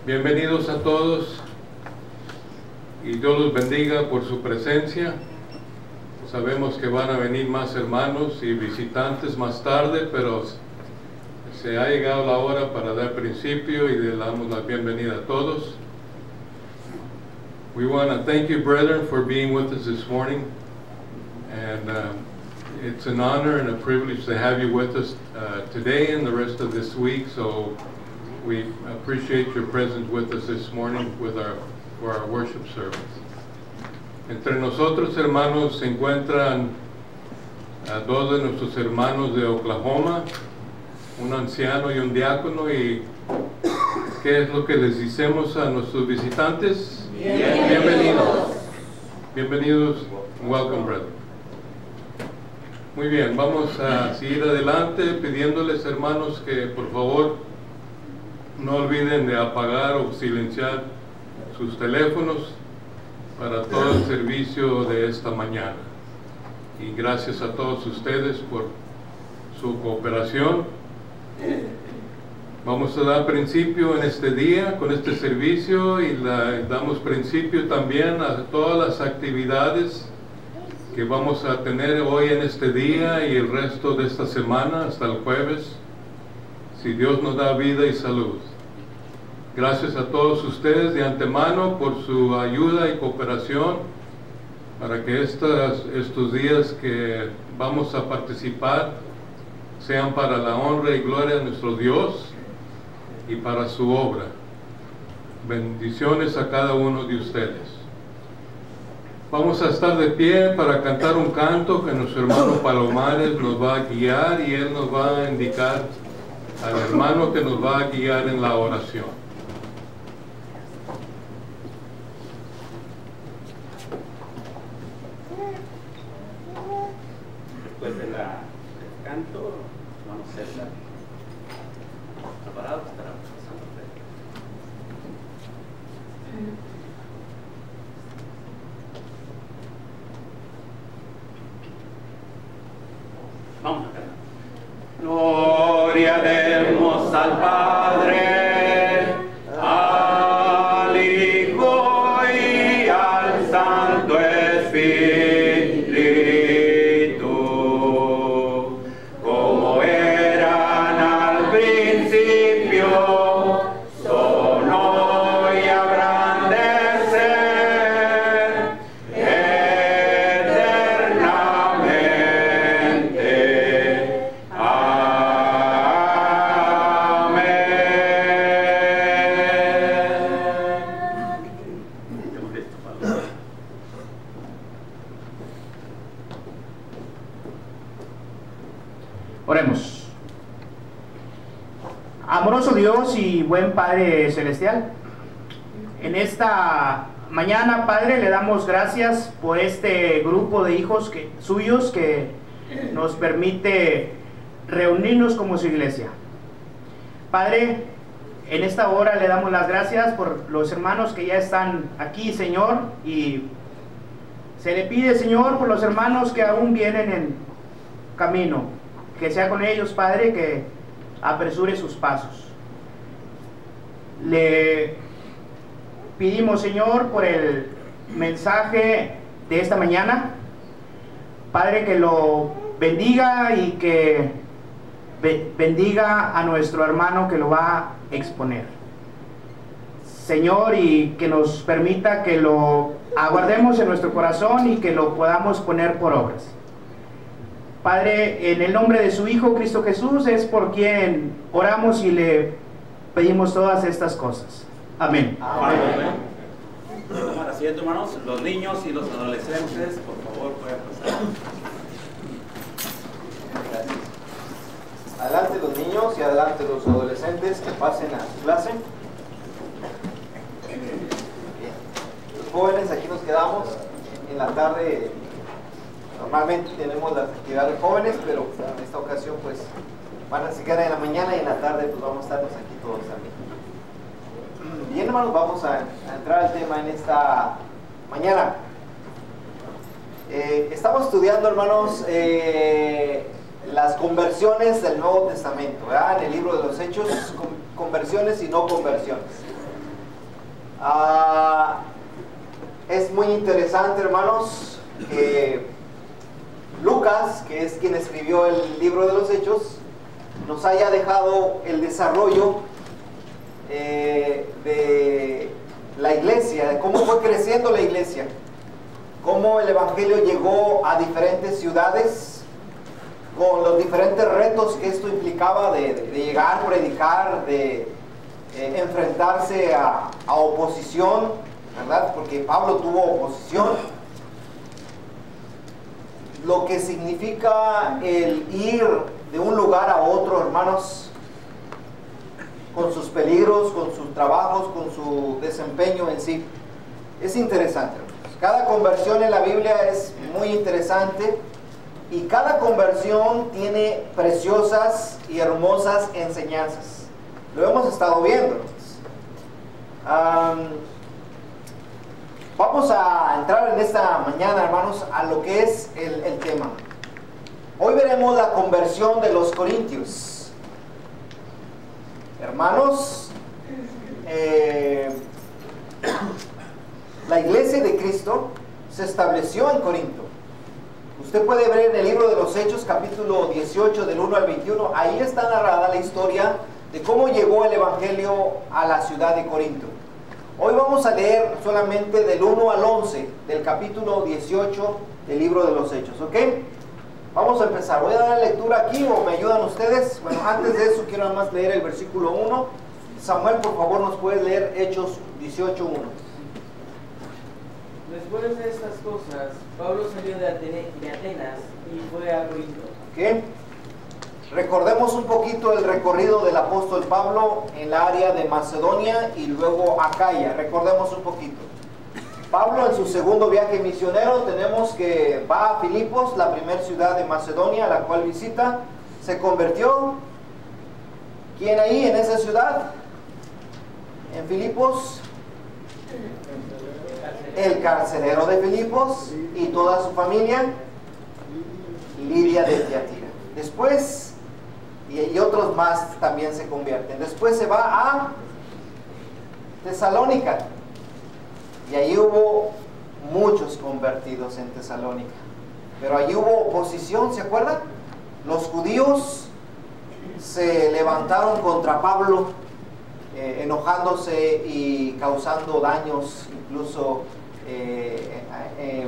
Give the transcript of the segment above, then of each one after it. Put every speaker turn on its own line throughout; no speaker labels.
Bienvenidos a todos y Dios los bendiga por su presencia. Sabemos que van a venir más hermanos y visitantes más tarde, pero se ha llegado la hora para dar principio y le damos la bienvenida a todos. We want to thank you, brethren, for being with us this morning, and it's an honor and a privilege to have you with us today and the rest of this week. So we appreciate your presence with us this morning for our worship service. Entre nosotros, hermanos, se encuentran dos de nuestros hermanos de Oklahoma, un anciano y un diácono. ¿Y qué es lo que les decimos a nuestros visitantes? Bienvenidos. Bienvenidos. Welcome, brother. Muy bien, vamos a seguir adelante pidiéndoles, hermanos, que por favor no olviden de apagar o silenciar sus teléfonos para todo el servicio de esta mañana. Y gracias a todos ustedes por su cooperación. Vamos a dar principio en este día con este servicio y damos principio también a todas las actividades que vamos a tener hoy en este día y el resto de esta semana hasta el jueves, si Dios nos da vida y salud. Gracias a todos ustedes de antemano por su ayuda y cooperación para que estos días que vamos a participar sean para la honra y gloria de nuestro Dios y para su obra. Bendiciones a cada uno de ustedes. Vamos a estar de pie para cantar un canto que nuestro hermano Palomares nos va a guiar y él nos va a indicar al hermano que nos va a guiar en la oración.
Después del canto, vamos a estar preparados para pasar la fe. Vamos a cantar. Gloria demos al Padre, al Hijo y al Santo Espíritu, como eran al principio, son hoy y habrán de ser eternamente.
Oremos. Amoroso Dios y buen Padre Celestial, en esta mañana, Padre, le damos gracias por este grupo de hijos suyos que nos permite reunirnos como su iglesia. Padre, en esta hora le damos las gracias por los hermanos que ya están aquí, Señor, y se le pide, Señor, por los hermanos que aún vienen en camino, que sea con ellos, Padre, que apresure sus pasos. Le pedimos, Señor, por el mensaje de esta mañana, Padre, que lo bendiga y que bendiga a nuestro hermano que lo va a exponer, Señor, y que nos permita que lo aguardemos en nuestro corazón y que lo podamos poner por obras. Padre, en el nombre de su Hijo Cristo Jesús es por quien oramos y le pedimos todas estas cosas. Amén.
Amén. Tomar asiento, hermanos. Los niños y los adolescentes, por favor, pueden pasar. Gracias.
Adelante los niños y adelante los adolescentes que pasen a su clase. Bien. Los jóvenes, aquí nos quedamos en la tarde. Normalmente tenemos las actividades jóvenes, pero en esta ocasión pues van a seguir en la mañana y en la tarde pues vamos a estarnos aquí todos también. Bien, hermanos, vamos a entrar al tema en esta mañana. Estamos estudiando, hermanos, las conversiones del Nuevo Testamento, ¿verdad? En el libro de los Hechos, conversiones y no conversiones. Es muy interesante, hermanos, que Lucas, que es quien escribió el libro de los Hechos, nos haya dejado el desarrollo de la iglesia, de cómo fue creciendo la iglesia, cómo el evangelio llegó a diferentes ciudades, con los diferentes retos que esto implicaba de llegar, predicar, de enfrentarse a oposición, ¿verdad? Porque Pablo tuvo oposición. Lo que significa el ir de un lugar a otro, hermanos, con sus peligros, con sus trabajos, con su desempeño en sí. Es interesante, hermanos. Cada conversión en la Biblia es muy interesante y cada conversión tiene preciosas y hermosas enseñanzas. Lo hemos estado viendo. Vamos a entrar en esta mañana, hermanos, a lo que es el tema. Hoy veremos la conversión de los corintios. Hermanos, la iglesia de Cristo se estableció en Corinto. Usted puede ver en el libro de los Hechos, capítulo 18, del 1 al 21, ahí está narrada la historia de cómo llegó el evangelio a la ciudad de Corinto. Hoy vamos a leer solamente del 1 al 11 del capítulo 18 del libro de los Hechos, ¿ok? Vamos a empezar. Voy a dar lectura aquí o me ayudan ustedes. Bueno, antes de eso quiero nada más leer el versículo 1. Samuel, por favor, nos puedes leer Hechos 18:1.
Después de estas cosas, Pablo salió de Atenas y fue a Corinto.
¿Ok? Recordemos un poquito el recorrido del apóstol Pablo en la área de Macedonia y luego Acaya. Recordemos un poquito. Pablo en su segundo viaje misionero tenemos que va a Filipos, la primera ciudad de Macedonia, la cual visita. Se convirtió. ¿Quién ahí en esa ciudad? En Filipos. El carcelero de Filipos y toda su familia. Lidia de Tiatira. Después, y otros más también se convierten. Después se va a Tesalónica. Y allí hubo muchos convertidos en Tesalónica. Pero allí hubo oposición, ¿se acuerdan? Los judíos se levantaron contra Pablo, enojándose y causando daños, incluso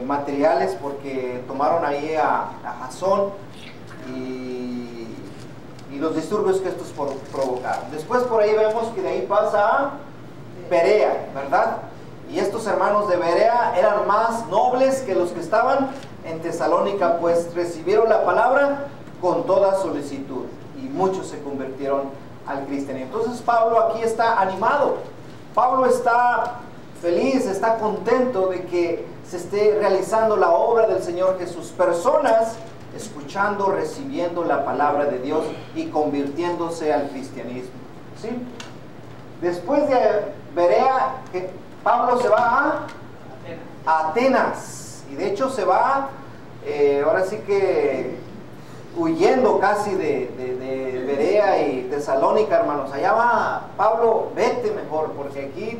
materiales, porque tomaron ahí a Jasón y los disturbios que estos provocaron. Después por ahí vemos que de ahí pasa a Berea, ¿verdad? Y estos hermanos de Berea eran más nobles que los que estaban en Tesalónica, pues recibieron la palabra con toda solicitud y muchos se convirtieron al cristianismo. Entonces Pablo aquí está animado. Pablo está feliz, está contento de que se esté realizando la obra del Señor Jesús. Personas escuchando, recibiendo la palabra de Dios y convirtiéndose al cristianismo. ¿Sí? Después de Berea, Pablo se va a Atenas. Y de hecho se va, ahora sí que huyendo casi de Berea y Tesalónica, hermanos. Allá va Pablo, vete mejor, porque aquí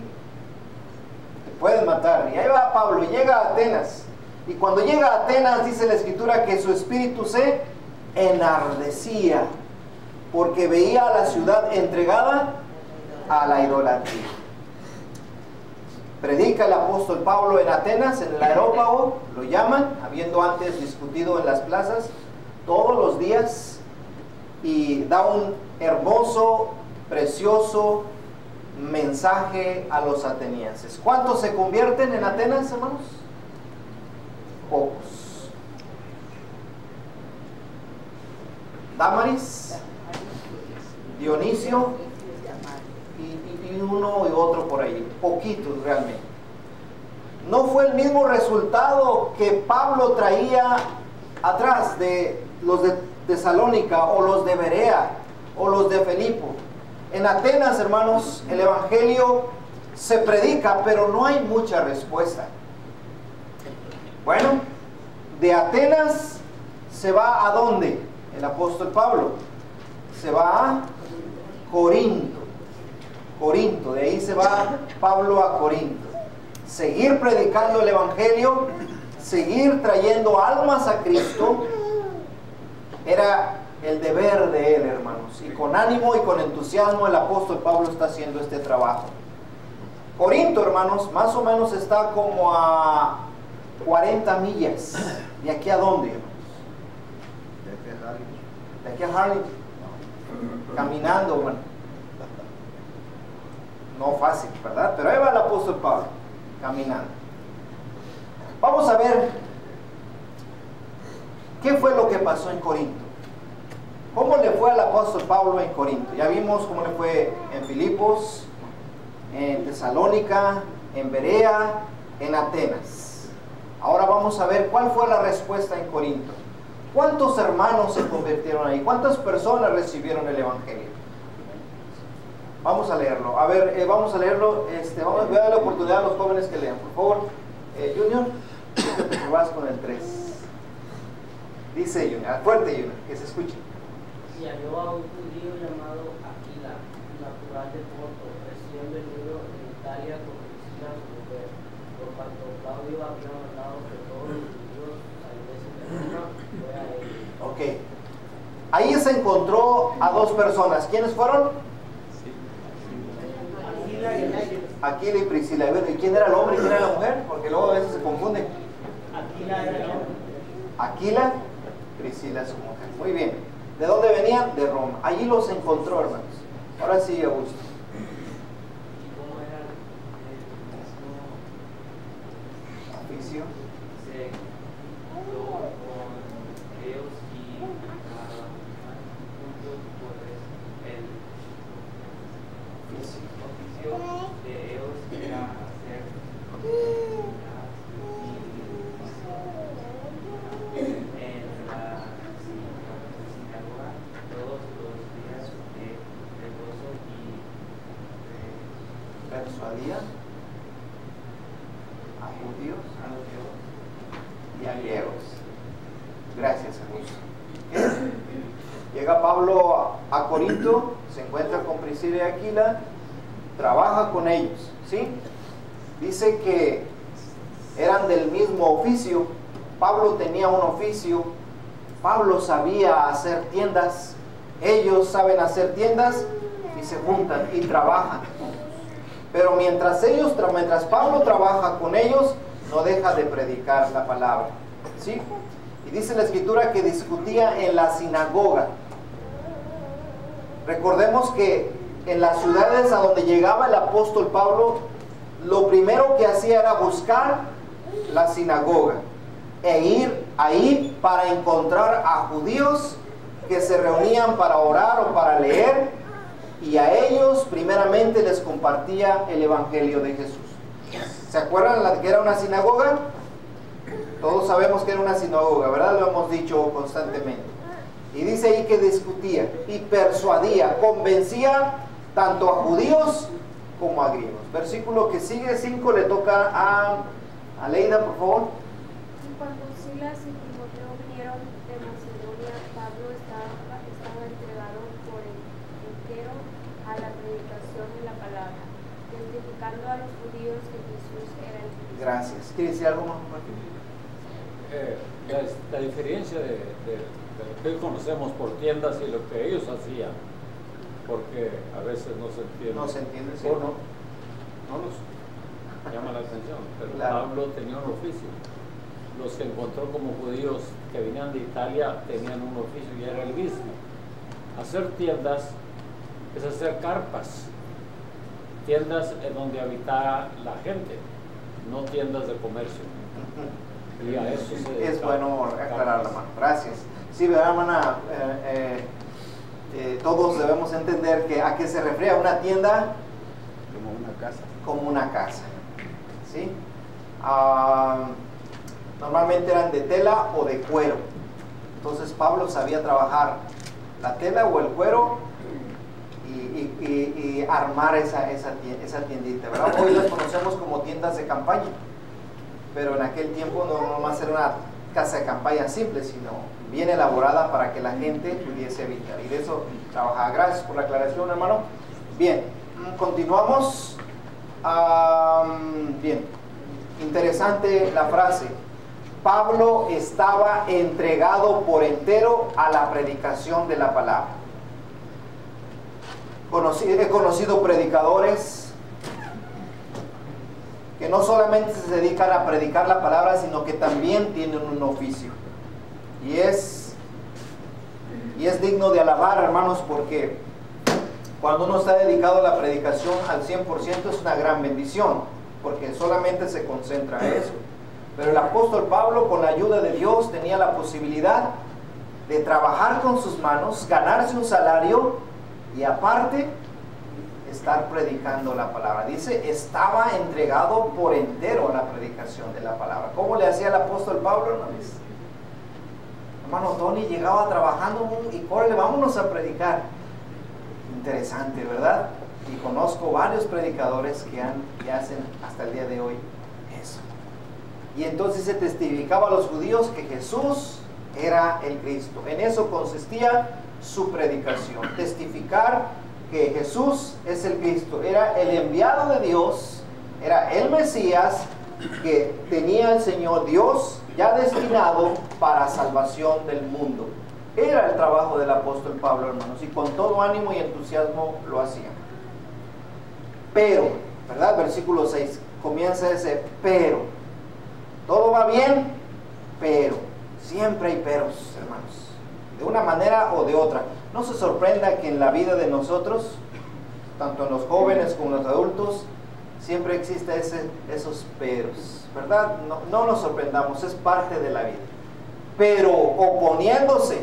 te pueden matar. Y ahí va Pablo y llega a Atenas. Y cuando llega a Atenas, dice la Escritura que su espíritu se enardecía, porque veía a la ciudad entregada a la idolatría. Predica el apóstol Pablo en Atenas, en el Areópago, lo llaman, habiendo antes discutido en las plazas, todos los días, y da un hermoso, precioso mensaje a los atenienses. ¿Cuántos se convierten en Atenas, hermanos? Pocos. Dámaris, Dionisio y uno y otro por ahí, poquitos realmente. No fue el mismo resultado que Pablo traía atrás de los de Tesalónica o los de Berea o los de Filipo. En Atenas, hermanos, el evangelio se predica, pero no hay mucha respuesta. Bueno, de Atenas se va ¿a dónde? El apóstol Pablo se va a Corinto. Corinto. De ahí se va Pablo a Corinto. Seguir predicando el Evangelio, seguir trayendo almas a Cristo, era el deber de él, hermanos. Y con ánimo y con entusiasmo el apóstol Pablo está haciendo este trabajo. Corinto, hermanos, más o menos está como a 40 millas. ¿De aquí a dónde, hermanos? De aquí a Harlem. Caminando, bueno. No fácil, ¿verdad? Pero ahí va el apóstol Pablo, caminando. Vamos a ver qué fue lo que pasó en Corinto. ¿Cómo le fue al apóstol Pablo en Corinto? Ya vimos cómo le fue en Filipos, en Tesalónica, en Berea, en Atenas. Ahora vamos a ver cuál fue la respuesta en Corinto. ¿Cuántos hermanos se convirtieron ahí? ¿Cuántas personas recibieron el Evangelio? Vamos a leerlo. A ver, vamos a leerlo. Vamos a dar la oportunidad a los jóvenes que lean. Por favor, Junior, te vas con el 3. Dice Junior, fuerte Junior, que se escuche.
Y halló a un judío llamado Aquila, natural de Ponto, recién venido en Italia con Priscila su mujer, por cuanto Claudio había mandado que todos los judíos saliesen de Roma, fue a él.
Ok. Ahí se encontró a dos personas. ¿Quiénes fueron? Aquila y Priscila. ¿Y quién era el hombre y quién era la mujer? Porque luego a veces se confunden.
Aquila era el hombre.
Aquila, Priscila su mujer. Muy bien. ¿De dónde venían? De Roma. Allí los encontró, hermanos. Ahora sí, Augusto.
¿Y cómo era el mismo
Oficio.
se juntó con ellos y juntos pues el oficio de ellos era hacer en la sinagoga todos los días de reposo y
Persuadía a judíos
a los dios.
y a griegos. Gracias, Augusto. Llega Pablo a Corinto, se encuentra con Priscila y Aquila, trabaja con ellos, ¿sí? Dice que eran del mismo oficio. Pablo tenía un oficio, Pablo sabía hacer tiendas, ellos saben hacer tiendas y se juntan y trabajan. Pero mientras Pablo trabaja con ellos, no deja de predicar la palabra, ¿sí? Y dice la escritura que discutía en la sinagoga. Recordemos que en las ciudades a donde llegaba el apóstol Pablo, lo primero que hacía era buscar la sinagoga e ir ahí para encontrar a judíos que se reunían para orar o para leer, y a ellos primeramente les compartía el evangelio de Jesús. ¿Se acuerdan que era una sinagoga? Todos sabemos que era una sinagoga, ¿verdad? Lo hemos dicho constantemente. Y dice ahí que discutía y persuadía, convencía tanto a judíos como a griegos. Versículo que sigue, 5, le toca a Leida, por favor.
Y cuando Silas y Timoteo vinieron de Macedonia, Pablo estaba entregado por el entero a la predicación de la palabra, testificando a los judíos que Jesús era el Cristo.
Gracias. ¿Quiere decir algo más?
La diferencia de lo que hoy conocemos por tiendas y lo que ellos hacían, porque a veces no se entiende.
No se entiende, sí.
O no nos llama la atención, pero
Claro.
Pablo tenía un oficio. Los que encontró como judíos que venían de Italia tenían un oficio y era el mismo. Hacer tiendas es hacer carpas, tiendas en donde habitara la gente, no tiendas de comercio. Y a eso se
Es
dedicaba.
bueno aclarar, hermano. Gracias. Sí, ¿verdad, hermana? Todos debemos entender que a qué se refiere una tienda.
Como una casa.
Como una casa, ¿sí? Normalmente eran de tela o de cuero. Entonces Pablo sabía trabajar la tela o el cuero y armar esa tiendita, ¿verdad? Hoy las conocemos como tiendas de campaña, pero en aquel tiempo no nomás era una casa de campaña simple, sino bien elaborada para que la gente pudiese habitar. Y de eso trabajaba. Gracias por la aclaración, hermano. Bien, Continuamos. Bien, interesante la frase. Pablo estaba entregado por entero a la predicación de la palabra. He conocido predicadores que no solamente se dedican a predicar la palabra, sino que también tienen un oficio. Y es digno de alabar, hermanos, porque cuando uno está dedicado a la predicación al 100% es una gran bendición, porque solamente se concentra en eso. Pero el apóstol Pablo, con la ayuda de Dios, tenía la posibilidad de trabajar con sus manos, ganarse un salario y aparte estar predicando la palabra. Dice, estaba entregado por entero a la predicación de la palabra. ¿Cómo le hacía el apóstol Pablo, hermanos? Hermano Tony llegaba trabajando y córrele, vámonos a predicar. Interesante, ¿verdad? Y conozco varios predicadores que hacen hasta el día de hoy eso. Y entonces se testificaba a los judíos que Jesús era el Cristo. En eso consistía su predicación, testificar que Jesús es el Cristo, era el enviado de Dios, era el Mesías que tenía el Señor Dios ya destinado para salvación del mundo. Era el trabajo del apóstol Pablo, hermanos, y con todo ánimo y entusiasmo lo hacía. Pero, ¿verdad? Versículo 6, comienza ese pero. Todo va bien, pero siempre hay peros, hermanos, de una manera o de otra. No se sorprenda que en la vida de nosotros, tanto en los jóvenes como en los adultos, siempre existe esos peros, ¿verdad? No nos sorprendamos, es parte de la vida. Pero oponiéndose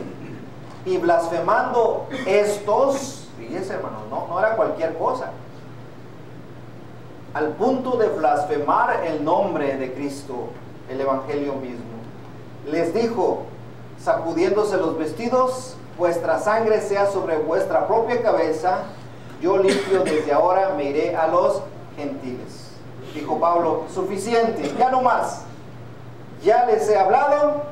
y blasfemando estos, fíjense, hermanos, no era cualquier cosa, al punto de blasfemar el nombre de Cristo, el Evangelio mismo. Les dijo, sacudiéndose los vestidos, vuestra sangre sea sobre vuestra propia cabeza, yo limpio desde ahora, me iré a los gentiles. Dijo Pablo, suficiente, ya no más, ya les he hablado,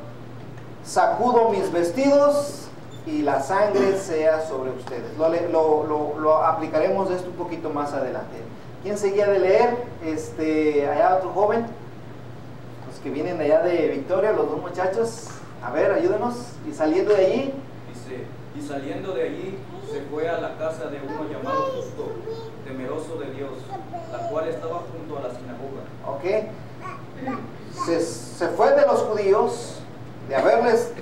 sacudo mis vestidos y la sangre sea sobre ustedes. Lo aplicaremos esto un poquito más adelante. ¿Quién seguía de leer? Allá otro joven, los que vienen de allá de Victoria, los dos muchachos, a ver, ayúdenos. Y saliendo de allí,
dice, y saliendo de allí se fue a la casa de uno llamado Justo, temeroso de Dios, la cual estaba junto a la sinagoga.
Ok, se fue de los judíos, de haberles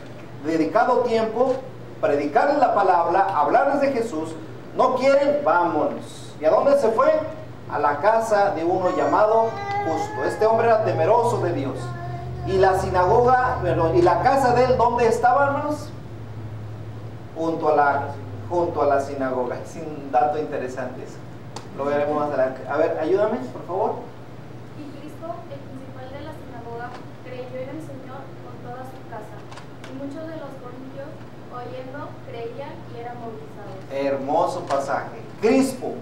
dedicado tiempo, predicarles la palabra, hablarles de Jesús. No quieren, vámonos. ¿Y a dónde se fue? A la casa de uno llamado Justo. Este hombre era temeroso de Dios. Y la sinagoga, y la casa de él, ¿dónde estaba, hermanos? Junto a la sinagoga. Es un dato interesante eso. Lo veremos más adelante. A ver, ayúdame, por favor.
Y Cristo, el principal de la sinagoga, creyó en el Señor con toda su casa. Y muchos de los corintios, oyendo, creían y eran bautizados.
Hermoso pasaje. Crispo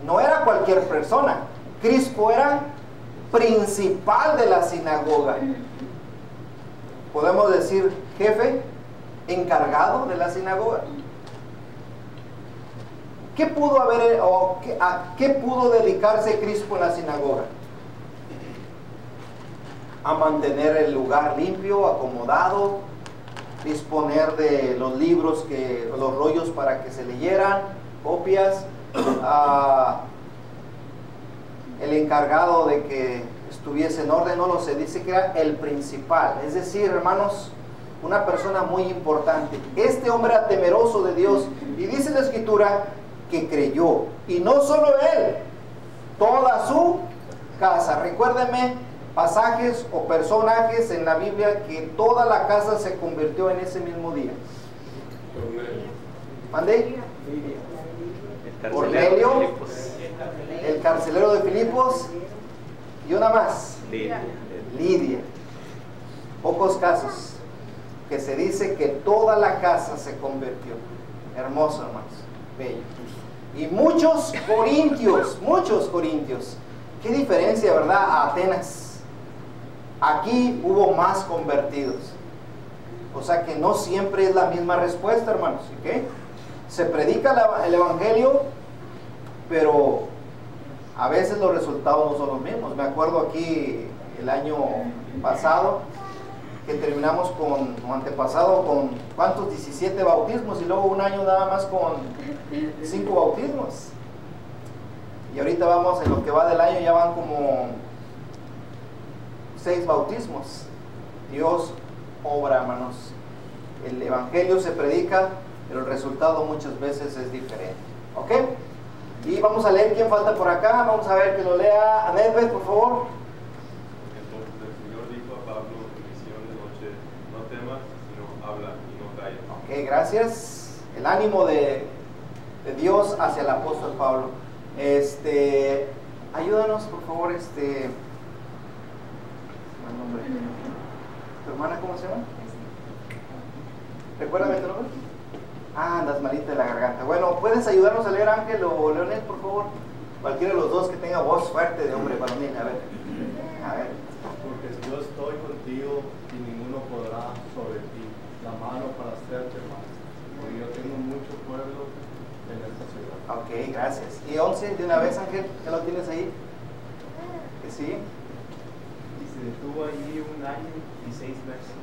no era cualquier persona. Crispo era principal de la sinagoga. Podemos decir jefe, encargado de la sinagoga. ¿Qué pudo haber o a qué pudo dedicarse Crispo en la sinagoga? A mantener el lugar limpio, acomodado, disponer de los libros, los rollos para que se leyeran, copias, el encargado de que estuviese en orden, no lo sé, dice que era el principal, es decir, hermanos, una persona muy importante. Este hombre era temeroso de Dios y dice la escritura que creyó, y no solo él, toda su casa. Recuérdenme pasajes o personajes en la Biblia que toda la casa se convirtió en ese mismo día. ¿Mandé? Cornelio, el carcelero de Filipos y una más, Lidia. Pocos casos que se dice que toda la casa se convirtió. Hermoso, hermanos, bello. Y muchos corintios. Qué diferencia, ¿verdad? A Atenas. Aquí hubo más convertidos. O sea que no siempre es la misma respuesta, hermanos. ¿Okay? Se predica el evangelio, pero a veces los resultados no son los mismos. Me acuerdo aquí el año pasado que terminamos con, o antepasado, con ¿cuántos? 17 bautismos, y luego un año nada más con 5 bautismos. Y ahorita vamos, en lo que va del año ya van como 6 bautismos. Dios obra, hermanos. El evangelio se predica, pero el resultado muchas veces es diferente. ¿Ok? Y vamos a leer quién falta por acá. Vamos a ver que lo lea Anelbeth, por favor.
Entonces el Señor dijo a Pablo en visión de noche: no temas, sino habla y no calles.
Ok, gracias. El ánimo de Dios hacia el apóstol Pablo. Ayúdanos, por favor, ¿tu hermana cómo se llama? Recuérdame tu nombre. Andas malita de la garganta. Bueno, ¿puedes ayudarnos a leer, Ángel o Leonel, por favor? Cualquiera de los dos que tenga voz fuerte de hombre varonil. A ver.
Porque yo estoy contigo y ninguno podrá sobre ti la mano para hacerte mal, porque yo tengo mucho pueblo en esta ciudad.
Ok, gracias. ¿Y 11 de una vez, Ángel? ¿Ya lo tienes ahí? ¿Que sí?
Y se detuvo allí 1 año y 6 meses,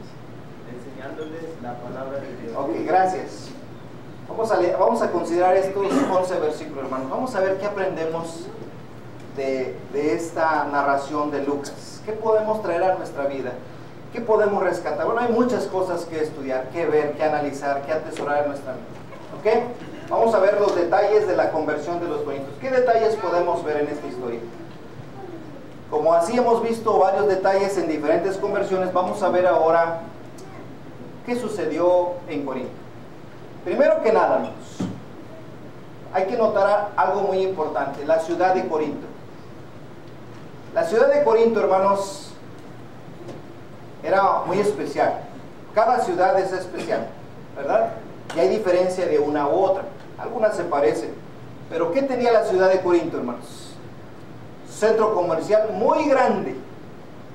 enseñándoles la palabra de Dios.
Ok, gracias. Vamos a considerar estos 11 versículos, hermanos. Vamos a ver qué aprendemos de esta narración de Lucas. ¿Qué podemos traer a nuestra vida? ¿Qué podemos rescatar? Bueno, hay muchas cosas que estudiar, que ver, que analizar, que atesorar en nuestra mente. ¿Ok? Vamos a ver los detalles de la conversión de los corintios. ¿Qué detalles podemos ver en esta historia? Como así hemos visto varios detalles en diferentes conversiones, vamos a ver ahora qué sucedió en Corinto. Primero que nada, hermanos, hay que notar algo muy importante: la ciudad de Corinto. La ciudad de Corinto, hermanos, era muy especial. Cada ciudad es especial, ¿verdad? Y hay diferencia de una u otra. Algunas se parecen. Pero ¿qué tenía la ciudad de Corinto, hermanos? Centro comercial muy grande,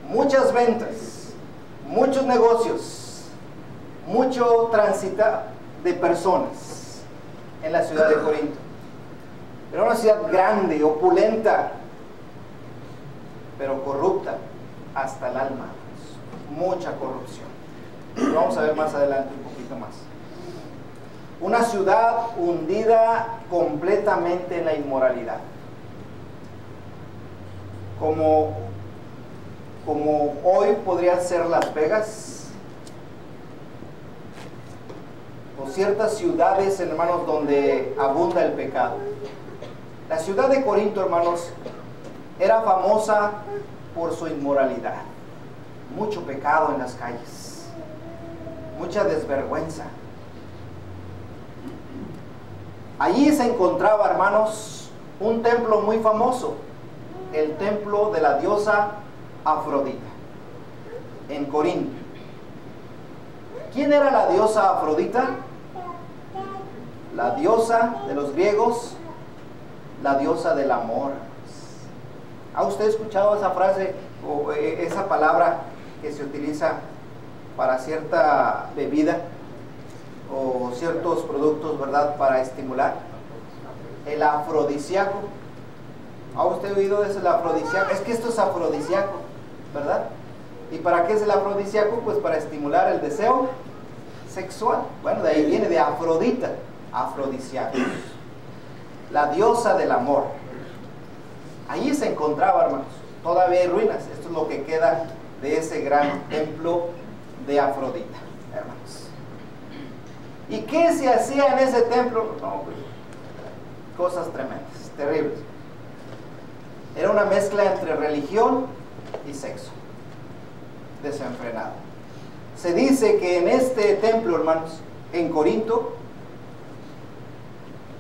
muchas ventas, muchos negocios, mucho tránsito de personas en la ciudad de Corinto. Era una ciudad grande, opulenta, pero corrupta hasta el alma. Mucha corrupción. Lo vamos a ver más adelante un poquito más. Una ciudad hundida completamente en la inmoralidad. Como hoy podría ser Las Vegas, o ciertas ciudades, hermanos, donde abunda el pecado. La ciudad de Corinto, hermanos, era famosa por su inmoralidad. Mucho pecado en las calles, mucha desvergüenza. Allí se encontraba, hermanos, un templo muy famoso, el templo de la diosa Afrodita, en Corinto. ¿Quién era la diosa Afrodita? La diosa de los griegos, la diosa del amor. ¿Ha usted escuchado esa frase o esa palabra que se utiliza para cierta bebida o ciertos productos, verdad, para estimular? El afrodisíaco. ¿Ha usted oído de eso, el afrodisíaco? Es que esto es afrodisíaco, ¿verdad? ¿Y para qué es el afrodisíaco? Pues para estimular el deseo sexual. Bueno, de ahí viene, de Afrodita, afrodisíaco. La diosa del amor. Allí se encontraba, hermanos. Todavía hay ruinas. Esto es lo que queda de ese gran templo de Afrodita, hermanos. ¿Y qué se hacía en ese templo? No, pues, cosas tremendas, terribles. Era una mezcla entre religión y sexo, desenfrenado. Se dice que en este templo, hermanos, en Corinto,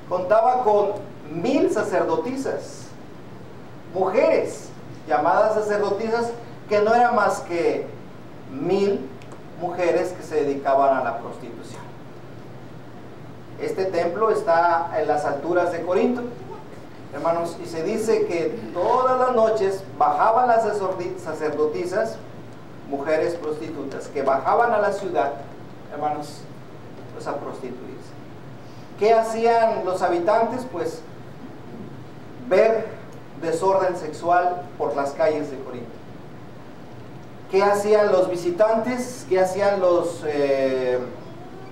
contaba con 1000 sacerdotisas, mujeres llamadas sacerdotisas, que no eran más que 1000 mujeres que se dedicaban a la prostitución. Este templo está en las alturas de Corinto, hermanos, y se dice que todas las noches bajaban las sacerdotisas, mujeres prostitutas, que bajaban a la ciudad, hermanos, pues a prostituirse. ¿Qué hacían los habitantes? Pues ver desorden sexual por las calles de Corinto. ¿Qué hacían los visitantes? ¿Qué hacían los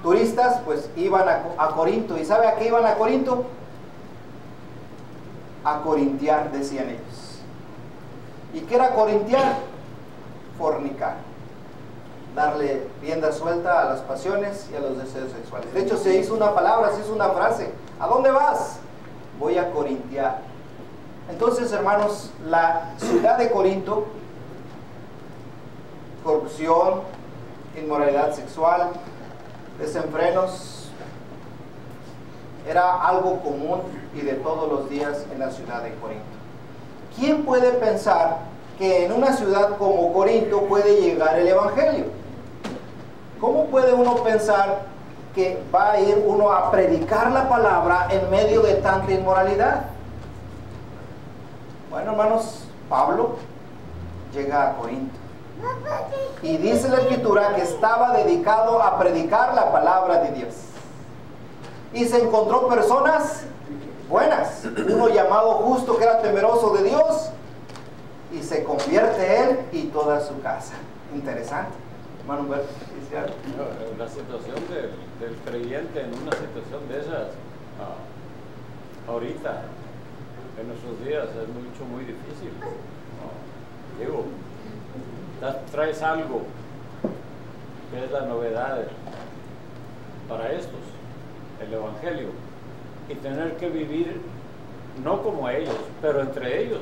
turistas? Pues iban a Corinto. ¿Y sabe a qué iban a Corinto? A corintiar, decían ellos. ¿Y qué era corintiar? Fornicar. Darle rienda suelta a las pasiones y a los deseos sexuales. De hecho, se hizo una palabra, se hizo una frase. ¿A dónde vas? Voy a corintiar. Entonces, hermanos, la ciudad de Corinto, corrupción, inmoralidad sexual, desenfrenos, era algo común y de todos los días en la ciudad de Corinto. ¿Quién puede pensar que en una ciudad como Corinto puede llegar el Evangelio? ¿Cómo puede uno pensar que va a ir uno a predicar la palabra en medio de tanta inmoralidad? Bueno, hermanos, Pablo llega a Corinto y dice la Escritura que estaba dedicado a predicar la palabra de Dios. Y se encontró personas buenas, uno llamado Justo, que era temeroso de Dios, y se convierte él y toda su casa. Interesante. Hermano Humberto, ¿dice algo?
La situación del creyente en una situación de esas, ahorita, en nuestros días, es muy difícil. Digo, traes algo que es la novedad para estos, el Evangelio, y tener que vivir no como ellos, pero entre ellos.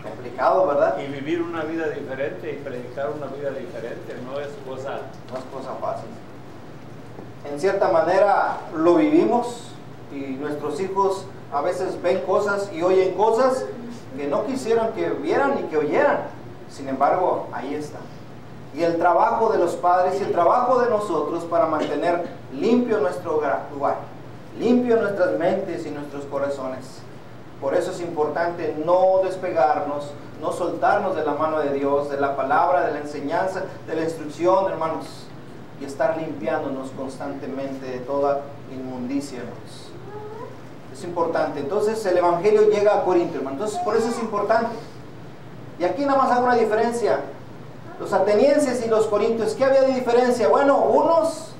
Complicado, ¿verdad?
Y vivir una vida diferente y predicar una vida diferente no es cosa
fácil. En cierta manera lo vivimos y nuestros hijos a veces ven cosas y oyen cosas que no quisieran que vieran ni que oyeran. Sin embargo, ahí está. Y el trabajo de los padres y el trabajo de nosotros para mantener limpio nuestro hogar, limpio nuestras mentes y nuestros corazones. Por eso es importante no despegarnos, no soltarnos de la mano de Dios, de la palabra, de la enseñanza, de la instrucción, hermanos, y estar limpiándonos constantemente de toda inmundicia, hermanos. Es importante. Entonces el Evangelio llega a Corinto, hermanos. Entonces por eso es importante. Y aquí nada más hago una diferencia. Los atenienses y los corintios, ¿qué había de diferencia? Bueno, unos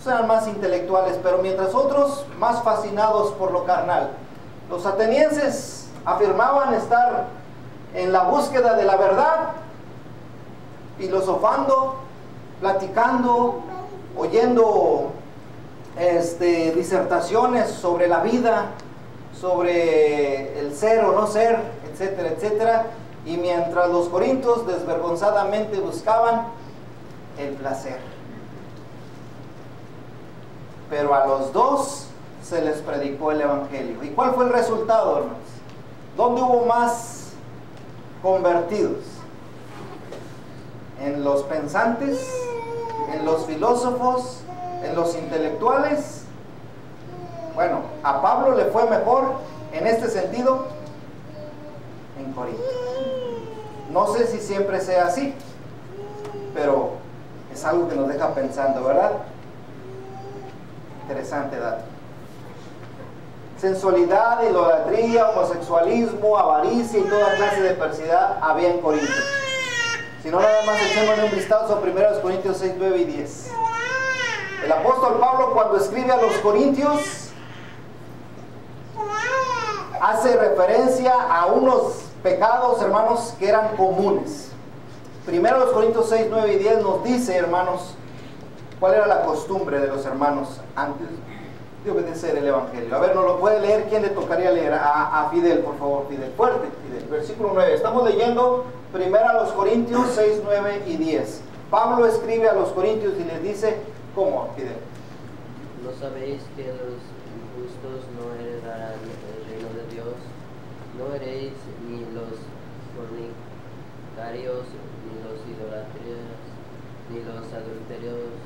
eran más intelectuales, pero mientras otros más fascinados por lo carnal. Los atenienses afirmaban estar en la búsqueda de la verdad, filosofando, platicando, oyendo disertaciones sobre la vida, sobre el ser o no ser, etcétera, etcétera. Y mientras los corintios desvergonzadamente buscaban el placer. Pero a los dos se les predicó el Evangelio. ¿Y cuál fue el resultado, hermanos? ¿Dónde hubo más convertidos? ¿En los pensantes? ¿En los filósofos? ¿En los intelectuales? Bueno, a Pablo le fue mejor en este sentido en Corinto. No sé si siempre sea así, pero es algo que nos deja pensando, ¿verdad? Interesante dato. Sensualidad, idolatría, homosexualismo, avaricia y toda clase de perversidad había en Corinto. Si no, nada más echémosle un vistazo a 1 Corintios 6, 9 y 10. El apóstol Pablo, cuando escribe a los corintios, hace referencia a unos pecados, hermanos, que eran comunes. 1 Corintios 6, 9 y 10 nos dice, hermanos, cuál era la costumbre de los hermanos antes de obedecer el Evangelio. A ver, ¿nos lo puede leer? ¿Quién le tocaría leer? A Fidel, por favor, Fidel. Fuerte, Fidel. Versículo 9. Estamos leyendo 1 Corintios 6, 9 y 10. Pablo escribe a los corintios y les dice, ¿cómo, Fidel?
¿No sabéis que los injustos no heredarán el reino de Dios? No heréis ni los fornicarios, ni los idolatrias, ni los adulterios,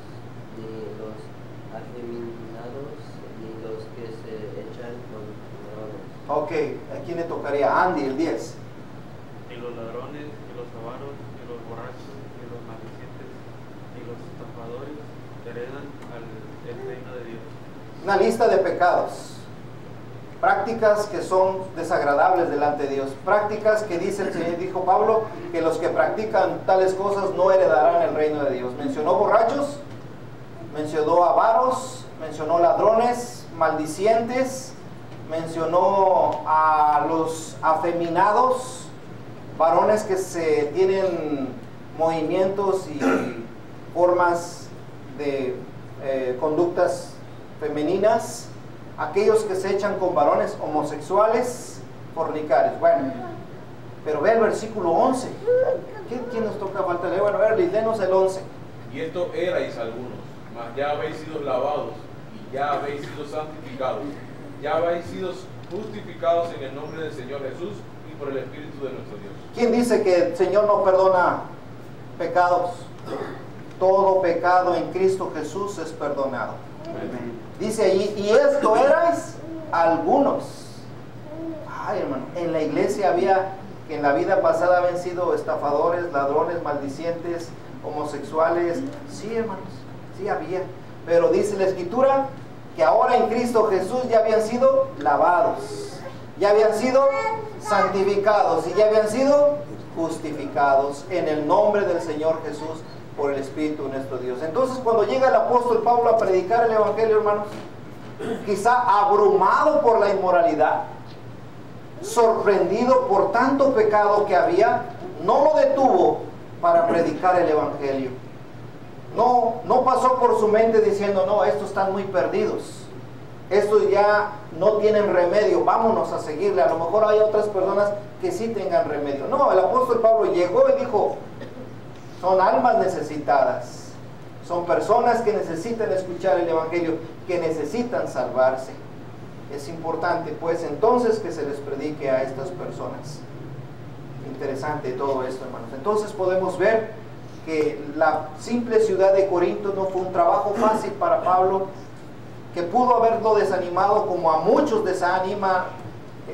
ni los afeminados, ni los que se echan con varones.
Ok, ¿a quién le tocaría? Andy, el 10.
Ni los ladrones, ni los avaros, ni los borrachos, ni los maldicientes, ni los estafadores heredan el reino de Dios.
Una lista de pecados. prácticas que son desagradables delante de Dios, prácticas que dice el Señor, dijo Pablo, que los que practican tales cosas no heredarán el reino de Dios. Mencionó borrachos, mencionó avaros, mencionó ladrones, maldicientes, mencionó a los afeminados, varones que se tienen movimientos y formas de conductas femeninas, aquellos que se echan con varones homosexuales, fornicarios. Bueno, pero ve el versículo 11. ¿Quién nos toca falta leer? Bueno, a ver, léenos el 11.
Y esto erais algunos, mas ya habéis sido lavados, y ya habéis sido santificados, ya habéis sido justificados en el nombre del Señor Jesús y por el Espíritu de nuestro Dios.
¿Quién dice que el Señor no perdona pecados? Todo pecado en Cristo Jesús es perdonado. Dice allí, y esto erais algunos. Ay, hermano, en la iglesia había, que en la vida pasada habían sido estafadores, ladrones, maldicientes, homosexuales. Sí, hermanos, sí había. Pero dice la Escritura que ahora en Cristo Jesús ya habían sido lavados, ya habían sido santificados y ya habían sido justificados en el nombre del Señor Jesús por el Espíritu de nuestro Dios. Entonces, cuando llega el apóstol Pablo a predicar el Evangelio, hermanos, quizá abrumado por la inmoralidad, sorprendido por tanto pecado que había, no lo detuvo para predicar el Evangelio. No pasó por su mente diciendo, no, estos están muy perdidos, estos ya no tienen remedio, vámonos a seguirle, a lo mejor hay otras personas que sí tengan remedio. No, el apóstol Pablo llegó y dijo, son almas necesitadas, son personas que necesitan escuchar el Evangelio, que necesitan salvarse. Es importante pues entonces que se les predique a estas personas. Interesante todo esto, hermanos. Entonces podemos ver que la simple ciudad de Corinto no fue un trabajo fácil para Pablo, que pudo haberlo desanimado como a muchos desanima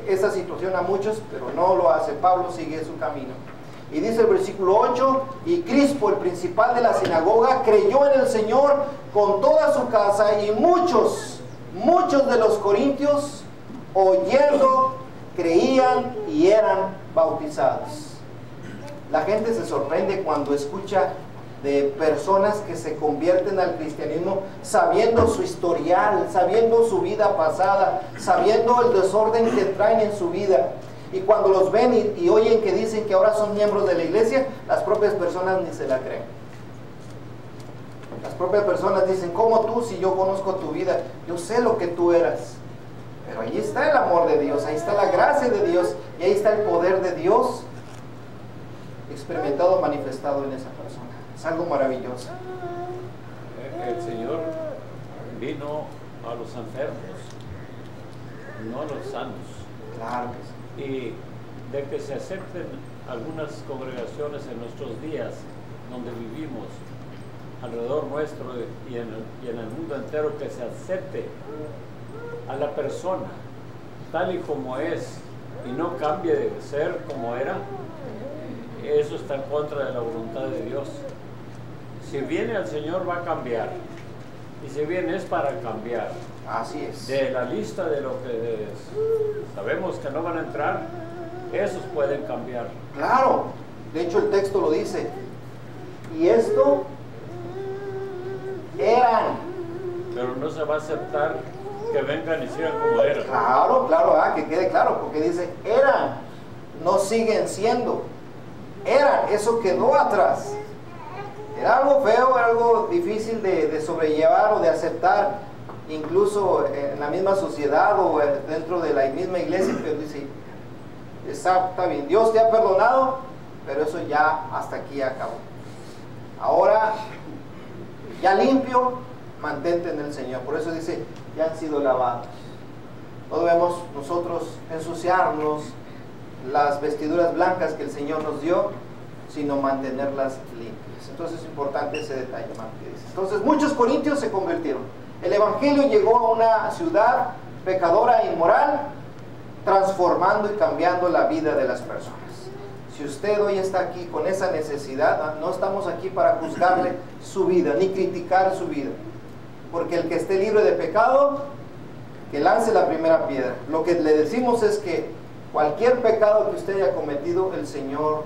esa situación a muchos, pero no lo hace. Pablo sigue su camino. Y dice el versículo 8, y Crispo, el principal de la sinagoga, creyó en el Señor con toda su casa, y muchos de los corintios, oyendo, creían y eran bautizados. La gente se sorprende cuando escucha de personas que se convierten al cristianismo sabiendo su historial, sabiendo su vida pasada, sabiendo el desorden que traen en su vida. Y cuando los ven y oyen que dicen que ahora son miembros de la iglesia, las propias personas ni se la creen. Las propias personas dicen, ¿cómo tú si yo conozco tu vida? Yo sé lo que tú eras. Pero ahí está el amor de Dios, ahí está la gracia de Dios y ahí está el poder de Dios experimentado, manifestado en esa persona. Es algo maravilloso.
El Señor vino a los enfermos, no a los sanos.
Claro que sí.
Y de que se acepten algunas congregaciones en nuestros días donde vivimos alrededor nuestro y en el mundo entero, que se acepte a la persona tal y como es y no cambie de ser como era, eso está en contra de la voluntad de Dios. Si viene el Señor va a cambiar, y si viene es para cambiar.
Así es.
De la lista de lo que sabemos que no van a entrar, esos pueden cambiar.
Claro, de hecho el texto lo dice. Y esto eran.
Pero no se va a aceptar que vengan y sigan como eran.
Claro, que quede claro, porque dice eran, no siguen siendo. Eran, eso quedó atrás. Era algo feo, era algo difícil de sobrellevar o de aceptar, incluso en la misma sociedad o dentro de la misma iglesia. Pero dice, está bien, Dios te ha perdonado, pero eso ya hasta aquí acabó. Ahora, ya limpio, mantente en el Señor. Por eso dice, ya han sido lavados. No debemos nosotros ensuciarnos las vestiduras blancas que el Señor nos dio, sino mantenerlas limpias. Entonces es importante ese detalle, hermano, que dice. Entonces muchos corintios se convirtieron. El Evangelio llegó a una ciudad pecadora e inmoral, transformando y cambiando la vida de las personas. Si usted hoy está aquí con esa necesidad, no estamos aquí para juzgarle su vida, ni criticar su vida. Porque el que esté libre de pecado, que lance la primera piedra. Lo que le decimos es que cualquier pecado que usted haya cometido, el Señor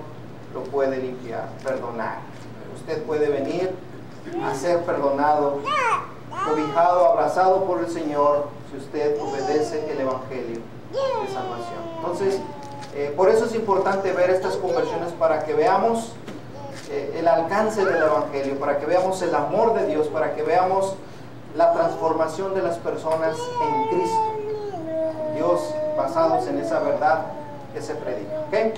lo puede limpiar, perdonar. Usted puede venir a ser perdonado, cobijado, abrazado por el Señor, si usted obedece el Evangelio de salvación. Entonces, por eso es importante ver estas conversiones, para que veamos el alcance del Evangelio, para que veamos el amor de Dios, para que veamos la transformación de las personas en Cristo, Dios, basados en esa verdad que se predica. ¿Okay?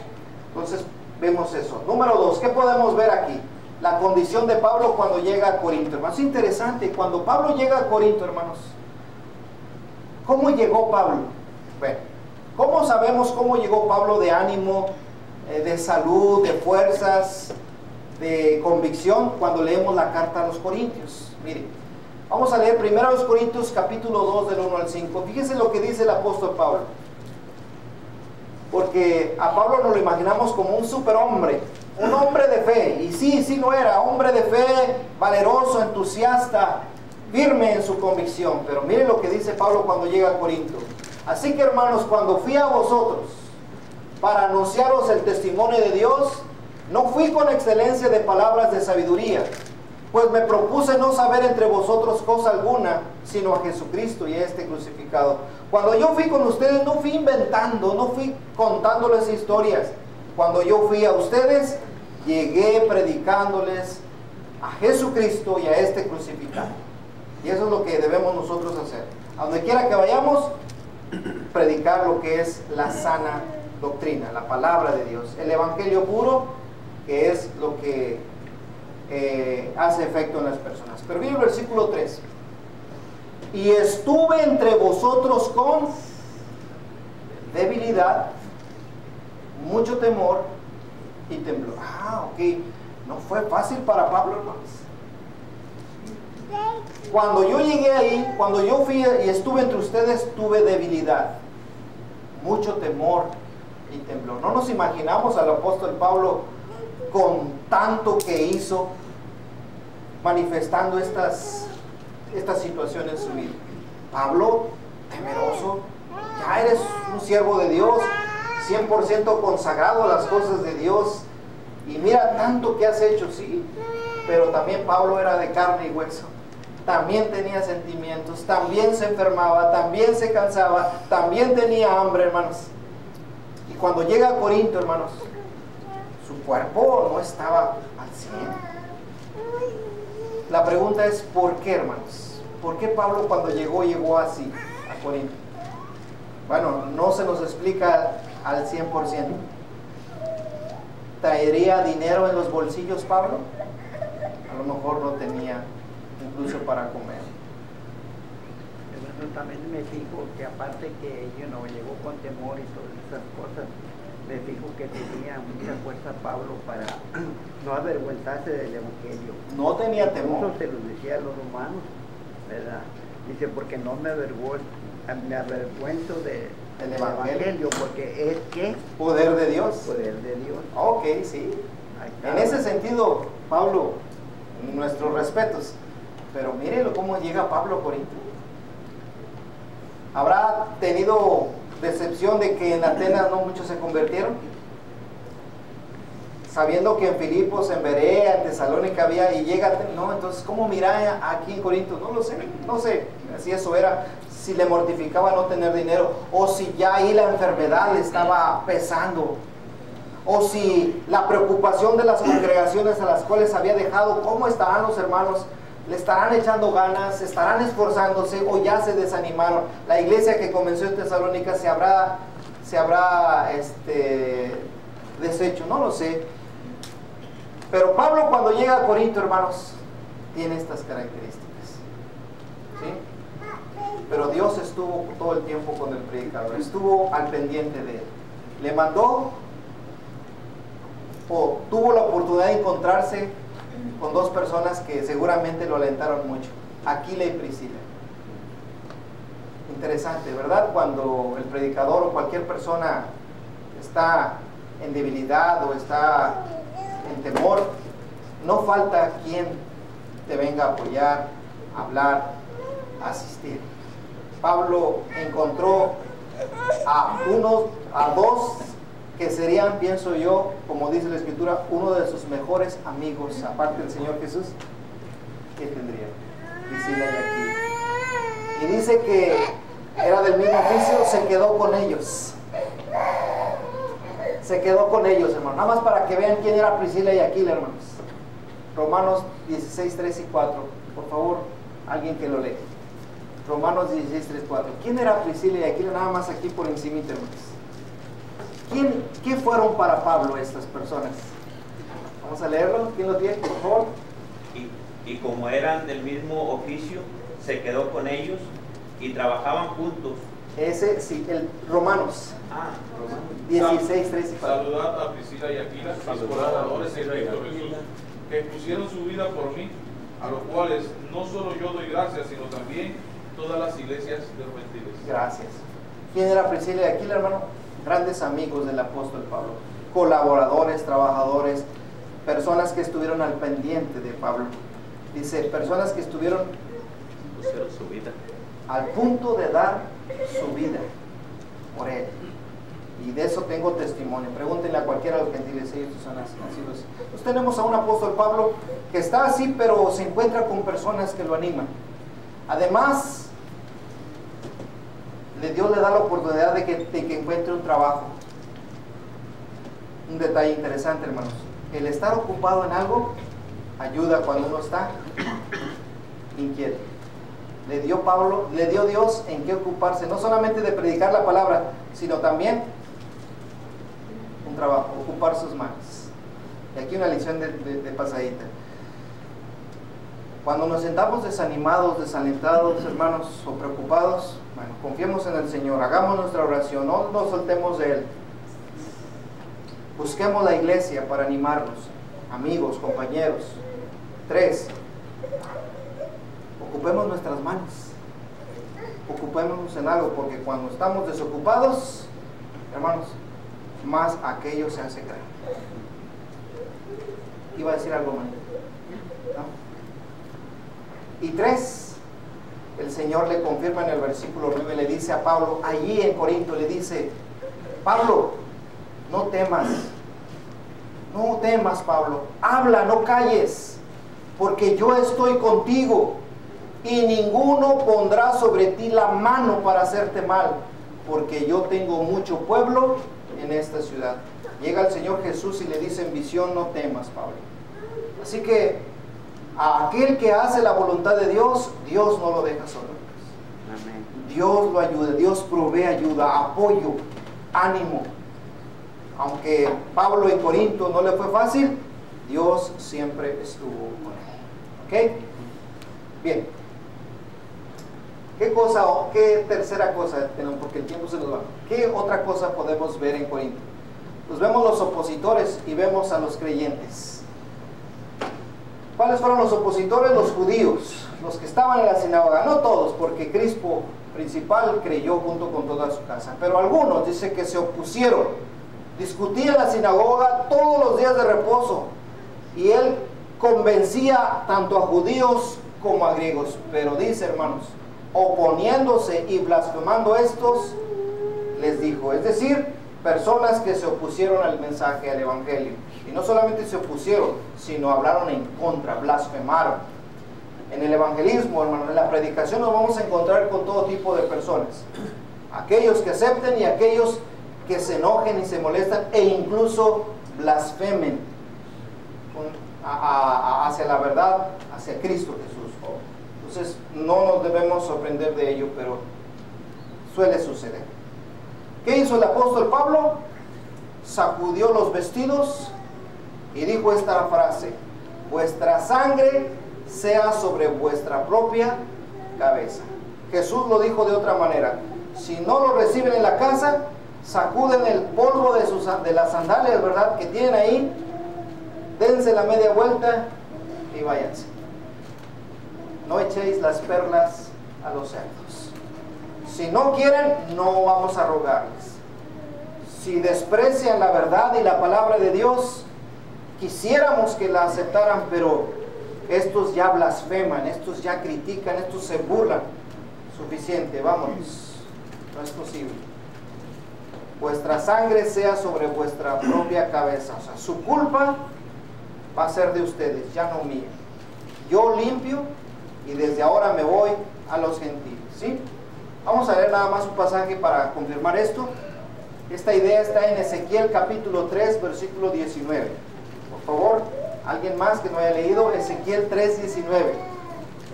Entonces vemos eso. Número 2, ¿qué podemos ver aquí? La condición de Pablo cuando llega a Corinto. Hermanos, es interesante, cuando Pablo llega a Corinto, hermanos, ¿cómo llegó Pablo? Bueno, ¿cómo sabemos cómo llegó Pablo de ánimo, de salud, de fuerzas, de convicción? Cuando leemos la carta a los Corintios. Miren, vamos a leer primero a los Corintios capítulo 2 del 1 al 5. Fíjense lo que dice el apóstol Pablo. Porque a Pablo nos lo imaginamos como un superhombre, un hombre de fe. Y sí lo era, hombre de fe, valeroso, entusiasta, firme en su convicción. Pero miren lo que dice Pablo cuando llega a Corinto. Así que, hermanos, cuando fui a vosotros para anunciaros el testimonio de Dios, no fui con excelencia de palabras de sabiduría, pues me propuse no saber entre vosotros cosa alguna, sino a Jesucristo y a este crucificado. Cuando yo fui con ustedes, no fui inventando, no fui contándoles historias. Cuando yo fui a ustedes, llegué predicándoles a Jesucristo y a este crucificado. Y eso es lo que debemos nosotros hacer. A donde quiera que vayamos, predicar lo que es la sana doctrina, la palabra de Dios, el evangelio puro, que es lo que hace efecto en las personas. Pero mire el versículo 3. Y estuve entre vosotros con debilidad, mucho temor y temblor. Ok. No fue fácil para Pablo, hermanos. Cuando yo llegué ahí, cuando yo fui y estuve entre ustedes, tuve debilidad, mucho temor y temblor. No nos imaginamos al apóstol Pablo con tanto que hizo, manifestando estas situaciones en su vida. Pablo, temeroso, ya eres un siervo de Dios, 100% consagrado a las cosas de Dios, y mira tanto que has hecho, sí, pero también Pablo era de carne y hueso, también tenía sentimientos, también se enfermaba, también se cansaba, también tenía hambre, hermanos. Y cuando llega a Corinto, hermanos, su cuerpo no estaba al 100. La pregunta es, ¿por qué, hermanos? ¿Por qué Pablo cuando llegó así a Corinto? Bueno, no se nos explica al 100%. ¿Traería dinero en los bolsillos Pablo? A lo mejor no tenía incluso para comer.
Bueno, también me fijo que aparte que llegó con temor y todas esas cosas, me fijo que tenía mucha fuerza Pablo para no avergonzarse del evangelio.
No tenía temor.
Eso se lo decía a los romanos, ¿verdad? Dice, porque no me avergüenzo del evangelio, porque es que
poder de Dios.
Poder de Dios.
Ok, sí. En ese sentido, Pablo, nuestros respetos. Pero mírenlo cómo llega Pablo a Corinto. ¿Habrá tenido decepción de que en Atenas no muchos se convirtieron? Sabiendo que en Filipos, en Berea, en Tesalónica había, y llega, no, entonces ¿cómo mira aquí en Corinto? No lo sé, no sé si eso era, si le mortificaba no tener dinero, o si ya ahí la enfermedad le estaba pesando, o si la preocupación de las congregaciones a las cuales había dejado, ¿cómo estarán los hermanos? ¿Le estarán echando ganas? ¿Estarán esforzándose? ¿O ya se desanimaron? La iglesia que comenzó en Tesalónica se habrá deshecho, no lo sé. Pero Pablo cuando llega a Corinto, hermanos, tiene estas características, ¿sí? Pero Dios estuvo todo el tiempo con el predicador, estuvo al pendiente de él. Le mandó, o tuvo la oportunidad de encontrarse con dos personas que seguramente lo alentaron mucho, Aquila y Priscila. Interesante, ¿verdad? Cuando el predicador o cualquier persona está en debilidad o está en temor, no falta quien te venga a apoyar, a hablar, a asistir. Pablo encontró a dos que serían, pienso yo, como dice la Escritura, uno de sus mejores amigos, aparte del Señor Jesús. ¿Qué tendría? Priscila y Aquila. Y dice que era del mismo oficio, se quedó con ellos. Se quedó con ellos, hermanos. Nada más para que vean quién era Priscila y Aquila, hermanos. Romanos 16, 3 y 4. Por favor, alguien que lo lea. Romanos 16, 3, 4. ¿Quién era Priscila y Aquila? Nada más aquí por encimita, hermanos. ¿Qué fueron para Pablo estas personas? Vamos a leerlo. ¿Quién lo tiene, por favor?
Y como eran del mismo oficio, se quedó con ellos y trabajaban juntos.
Ese, sí, el Romanos.
Romanos
16, 3 y 4.
Saludad a Priscila y Aquila, mis colaboradores en Cristo Jesús, que pusieron su vida por mí, a los cuales no solo yo doy gracias, sino también todas las iglesias de los gentiles.
Gracias. ¿Quién era Priscila y Aquila, hermano? Grandes amigos del apóstol Pablo, colaboradores, trabajadores, personas que estuvieron al pendiente de Pablo. Dice, personas que estuvieron
su vida
al punto de dar su vida por él. Y de eso tengo testimonio. Pregúntenle a cualquiera de los gentiles, ellos son nacidos. Pues tenemos a un apóstol Pablo que está así, pero se encuentra con personas que lo animan. Además, Dios le da la oportunidad de que encuentre un trabajo. Un detalle interesante, hermanos. El estar ocupado en algo ayuda cuando uno está inquieto. Le dio Dios en qué ocuparse, no solamente de predicar la palabra, sino también un trabajo, ocupar sus manos. Y aquí una lección de pasadita. Cuando nos sentamos desanimados, desalentados, hermanos, o preocupados, bueno, confiemos en el Señor, hagamos nuestra oración, no nos soltemos de Él. Busquemos la iglesia para animarnos, amigos, compañeros. 3, ocupemos nuestras manos. Ocupémonos en algo, porque cuando estamos desocupados, hermanos, más aquello se hace grande. Iba a decir algo más, ¿no? Y 3, el Señor le confirma en el versículo 9, le dice a Pablo, allí en Corinto, le dice, Pablo, no temas, Pablo, habla, no calles, porque yo estoy contigo, y ninguno pondrá sobre ti la mano para hacerte mal, porque yo tengo mucho pueblo en esta ciudad. Llega el Señor Jesús y le dice en visión, no temas, Pablo. Así que a aquel que hace la voluntad de Dios, Dios no lo deja solo. Amén. Dios lo ayuda, Dios provee ayuda, apoyo, ánimo. Aunque Pablo en Corinto no le fue fácil, Dios siempre estuvo con él. ¿Ok? Bien. ¿Qué tercera cosa tenemos? Porque el tiempo se nos va. ¿Qué otra cosa podemos ver en Corinto? Pues vemos los opositores y vemos a los creyentes. ¿Cuáles fueron los opositores? Los judíos, los que estaban en la sinagoga. No todos, porque Crispo principal creyó junto con toda su casa. Pero algunos, dice que se opusieron. Discutía en la sinagoga todos los días de reposo. Y él convencía tanto a judíos como a griegos. Pero dice, hermanos, oponiéndose y blasfemando estos, les dijo, es decir, personas que se opusieron al mensaje, al evangelio. Y no solamente se opusieron, sino hablaron en contra, blasfemaron. En el evangelismo, hermanos, en la predicación nos vamos a encontrar con todo tipo de personas. Aquellos que acepten y aquellos que se enojen y se molestan e incluso blasfemen hacia la verdad, hacia Cristo Jesús. Entonces no nos debemos sorprender de ello, pero suele suceder. ¿Qué hizo el apóstol Pablo? Sacudió los vestidos y dijo esta frase: vuestra sangre sea sobre vuestra propia cabeza. Jesús lo dijo de otra manera: si no lo reciben en la casa, sacuden el polvo de las sandalias, ¿verdad?, que tienen ahí, dense la media vuelta y váyanse. No echéis las perlas a los cerdos. Si no quieren, no vamos a rogarles. Si desprecian la verdad y la palabra de Dios, quisiéramos que la aceptaran, pero estos ya blasfeman, estos ya critican, estos se burlan. suficiente, vámonos. No es posible. Vuestra sangre sea sobre vuestra propia cabeza. O sea, su culpa va a ser de ustedes, ya no mía. Yo limpio y desde ahora me voy a los gentiles. ¿Sí? Vamos a leer nada más un pasaje para confirmar esto. Esta idea está en Ezequiel capítulo 3, versículo 19. Por favor, alguien más que no haya leído Ezequiel 3, 19.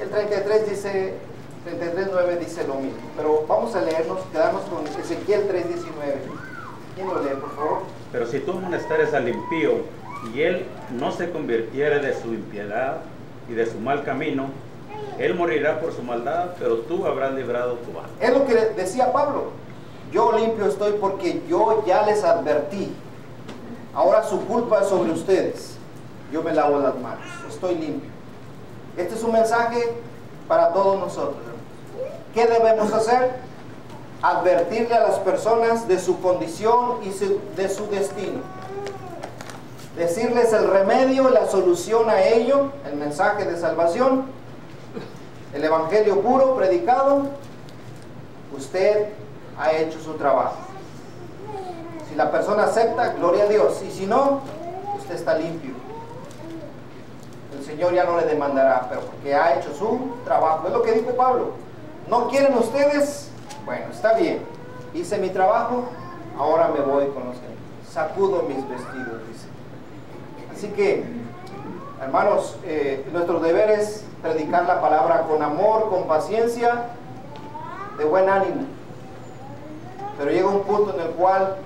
El 33 dice, 33:9 dice lo mismo. Pero vamos a quedarnos con Ezequiel 3, 19. ¿Quién lo lee, por favor?
Pero si tú amonestares al impío y él no se convirtiere de su impiedad y de su mal camino, él morirá por su maldad, pero tú habrás librado tu alma.
Es lo que decía Pablo. Yo limpio estoy porque yo ya les advertí. Ahora su culpa es sobre ustedes. Yo me lavo las manos. Estoy limpio. Este es un mensaje para todos nosotros. ¿Qué debemos hacer? Advertirle a las personas de su condición y de su destino. Decirles el remedio y la solución a ello, el mensaje de salvación, el evangelio puro predicado. Usted ha hecho su trabajo. Si la persona acepta, gloria a Dios. Y si no, usted está limpio. El Señor ya no le demandará, pero porque ha hecho su trabajo. Es lo que dijo Pablo. ¿No quieren ustedes? Bueno, está bien. Hice mi trabajo, ahora me voy con los gentiles. Sacudo mis vestidos, dice. Así que, hermanos, nuestro deber es predicar la palabra con amor, con paciencia, de buen ánimo. Pero llega un punto en el cual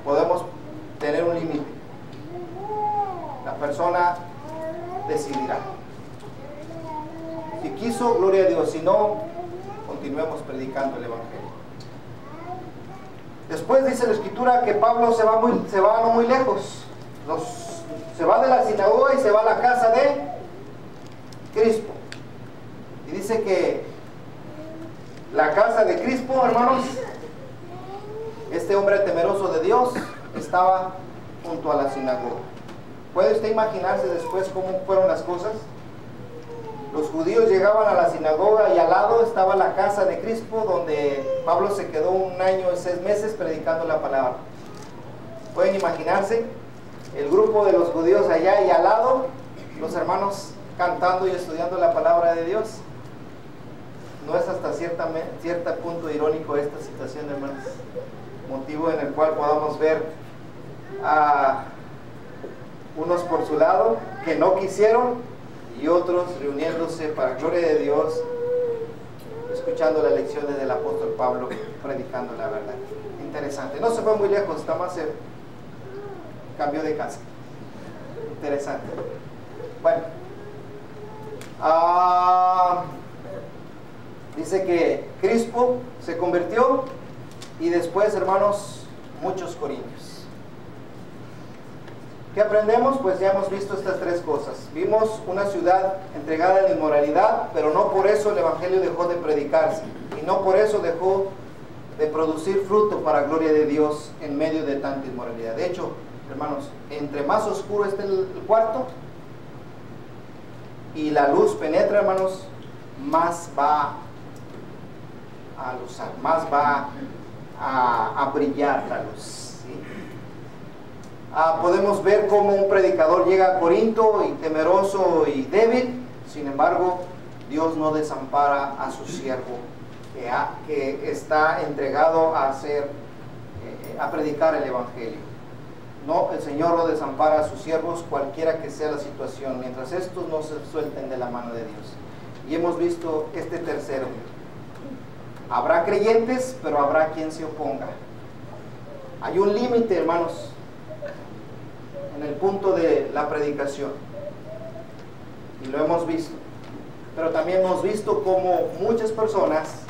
podemos tener un límite. La persona decidirá. Si quiso, gloria a Dios. Si no, continuemos predicando el evangelio. Después dice la escritura que Pablo se va no muy lejos. Se va de la sinagoga y se va a la casa de Crispo. Y dice que la casa de Crispo, hermanos, este hombre temeroso de Dios estaba junto a la sinagoga. ¿Puede usted imaginarse después cómo fueron las cosas? Los judíos llegaban a la sinagoga y al lado estaba la casa de Crispo, donde Pablo se quedó 1 año y 6 meses predicando la palabra. ¿Pueden imaginarse? El grupo de los judíos allá y al lado, los hermanos cantando y estudiando la palabra de Dios. ¿No es hasta cierto punto irónico esta situación, hermanos? Motivo en el cual podamos ver a unos por su lado que no quisieron y otros reuniéndose para gloria de Dios, escuchando las lecciones del apóstol Pablo, predicando la verdad. Interesante. No se fue muy lejos, nada más se cambió de casa. Interesante. Bueno, dice que Crispo se convirtió y después, hermanos, muchos corintios. ¿Qué aprendemos? Pues ya hemos visto estas 3 cosas. Vimos una ciudad entregada a la inmoralidad, pero no por eso el evangelio dejó de predicarse y no por eso dejó de producir fruto para gloria de Dios en medio de tanta inmoralidad. De hecho, hermanos, entre más oscuro esté el cuarto y la luz penetra, hermanos, más va a luzar, más va a brillar la luz, ¿sí? Podemos ver cómo un predicador llega a Corinto y temeroso y débil. Sin embargo, Dios no desampara a su siervo que está entregado a predicar el evangelio. No, el Señor no desampara a sus siervos, cualquiera que sea la situación, mientras estos no se suelten de la mano de Dios. Y hemos visto este tercero. Habrá creyentes, pero habrá quien se oponga. Hay un límite, hermanos, en el punto de la predicación. Y lo hemos visto. Pero también hemos visto cómo muchas personas,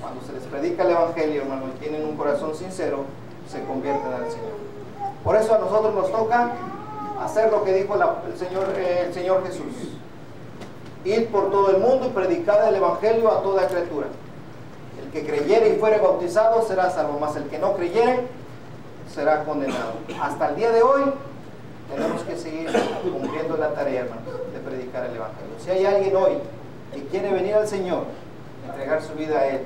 cuando se les predica el evangelio, hermano, y tienen un corazón sincero, se convierten al Señor. Por eso a nosotros nos toca hacer lo que dijo el Señor Jesús. Ir por todo el mundo y predicar el evangelio a toda criatura. El que creyere y fuere bautizado será salvo, mas el que no creyere será condenado. Hasta el día de hoy tenemos que seguir cumpliendo la tarea, hermanos, de predicar el evangelio. Si hay alguien hoy que quiere venir al Señor, entregar su vida a Él,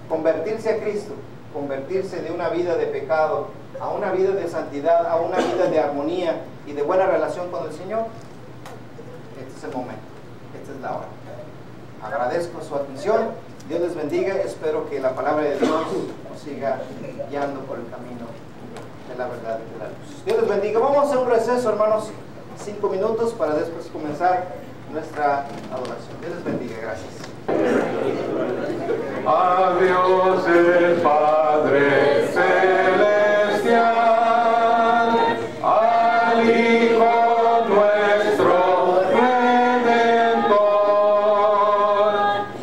convertirse a Cristo, convertirse de una vida de pecado a una vida de santidad, a una vida de armonía y de buena relación con el Señor, este es el momento, esta es la hora. Agradezco su atención, Dios les bendiga, espero que la palabra de Dios nos siga guiando por el camino de la verdad y de la luz. Dios les bendiga. Vamos a hacer un receso, hermanos, 5 minutos para después comenzar nuestra adoración. Dios les bendiga, gracias.
A Dios el Padre Celestial, al Hijo nuestro Redentor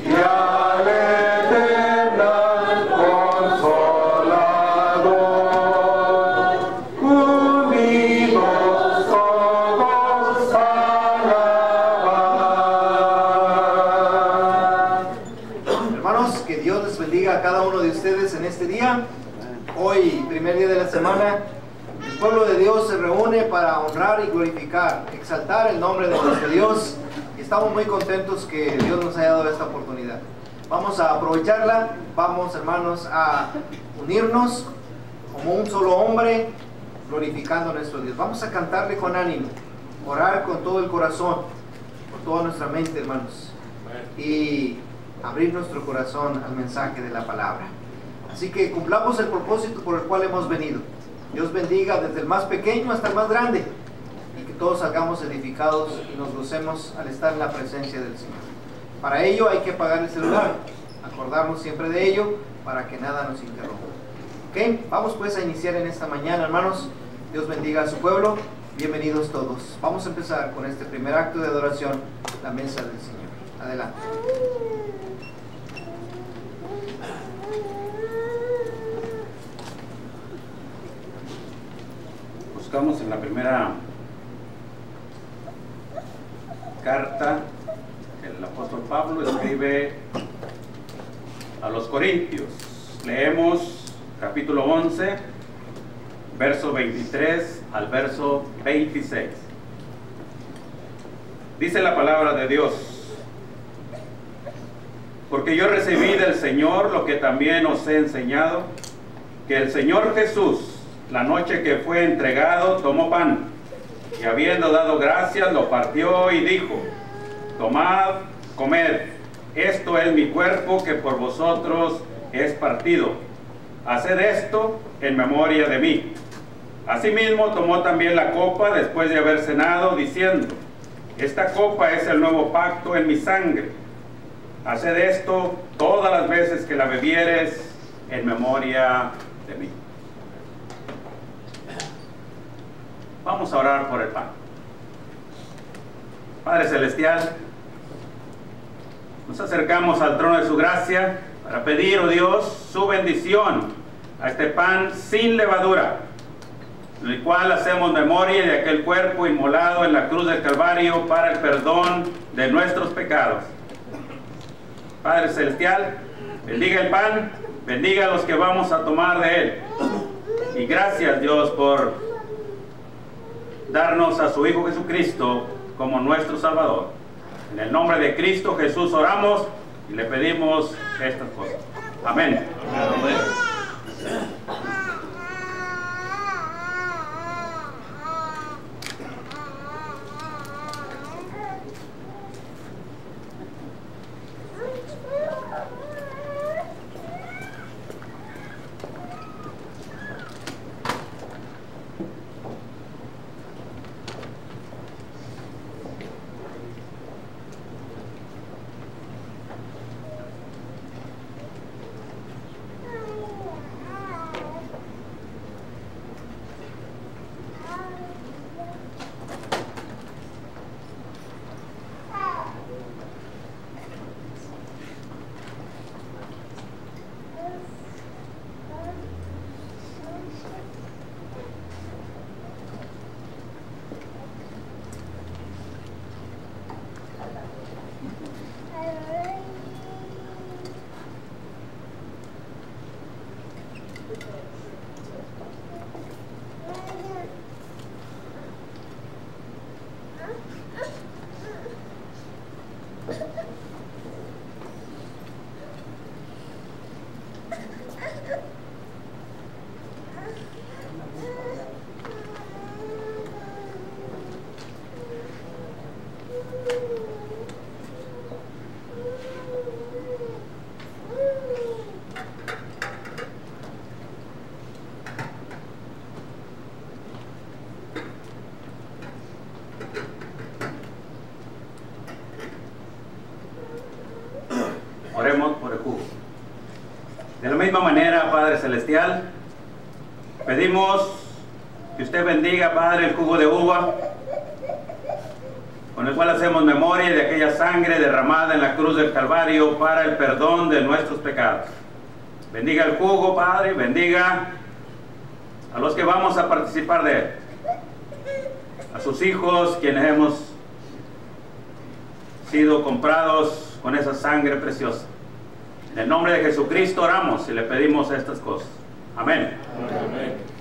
y al Eternal Consolador, unidos todos alabar.
Hermanos, que Dios les bendiga a cada uno de ustedes en este día. Hoy, primer día de la semana, el pueblo de Dios se reúne para honrar y glorificar, exaltar el nombre de nuestro Dios. Y estamos muy contentos que Dios nos haya dado esta oportunidad. Vamos a aprovecharla, vamos, hermanos, a unirnos como un solo hombre, glorificando a nuestro Dios. Vamos a cantarle con ánimo, orar con todo el corazón, con toda nuestra mente, hermanos, y abrir nuestro corazón al mensaje de la palabra. Así que cumplamos el propósito por el cual hemos venido. Dios bendiga desde el más pequeño hasta el más grande, y que todos salgamos edificados y nos gocemos al estar en la presencia del Señor. Para ello hay que apagar el celular, acordarnos siempre de ello para que nada nos interrumpa. ¿Ok? Vamos pues a iniciar en esta mañana, hermanos. Dios bendiga a su pueblo. Bienvenidos todos. Vamos a empezar con este primer acto de adoración, la mesa del Señor. Adelante.
Buscamos en la primera carta que el apóstol Pablo escribe a los Corintios. Leemos capítulo 11, verso 23 al verso 26. Dice la palabra de Dios: porque yo recibí del Señor lo que también os he enseñado, que el Señor Jesús, la noche que fue entregado, tomó pan, y habiendo dado gracias, lo partió y dijo: tomad, comed, esto es mi cuerpo que por vosotros es partido. Haced esto en memoria de mí. Asimismo tomó también la copa después de haber cenado, diciendo: esta copa es el nuevo pacto en mi sangre. Haced esto todas las veces que la bebieres en memoria de mí. Vamos a orar por el pan. Padre Celestial, nos acercamos al trono de su gracia para pedir, oh Dios, su bendición a este pan sin levadura, en el cual hacemos memoria de aquel cuerpo inmolado en la cruz del Calvario para el perdón de nuestros pecados. Padre Celestial, bendiga el pan, bendiga a los que vamos a tomar de él. Y gracias, Dios, por darnos a su Hijo Jesucristo como nuestro Salvador. En el nombre de Cristo Jesús oramos y le pedimos estas cosas. Amén. Amén. Padre Celestial, pedimos que usted bendiga, Padre, el jugo de uva, con el cual hacemos memoria de aquella sangre derramada en la cruz del Calvario para el perdón de nuestros pecados. Bendiga el jugo, Padre, bendiga a los que vamos a participar de él, a sus hijos, quienes hemos sido comprados con esa sangre preciosa. En el nombre de Jesucristo oramos y le pedimos estas cosas. Amén. Amén.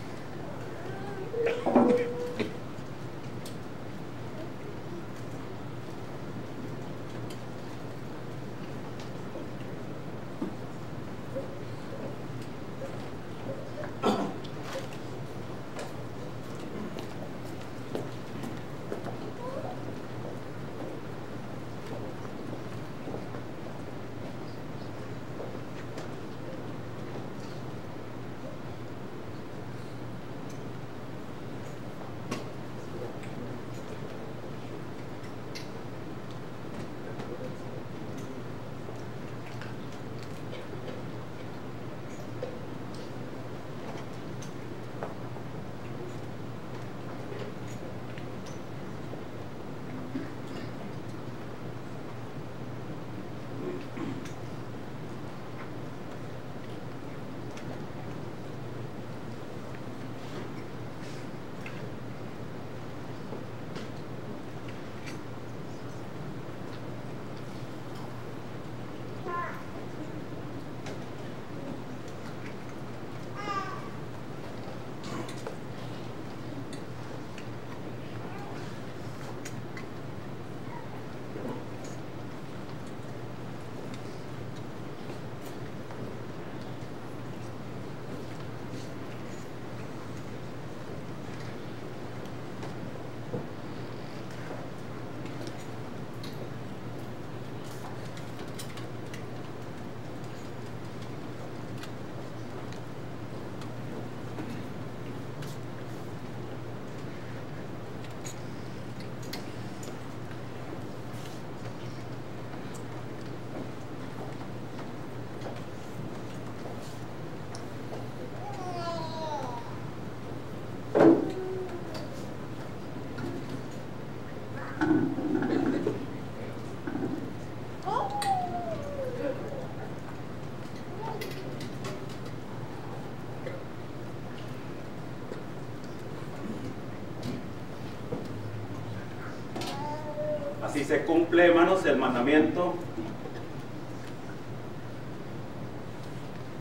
Así se cumple, hermanos, el mandamiento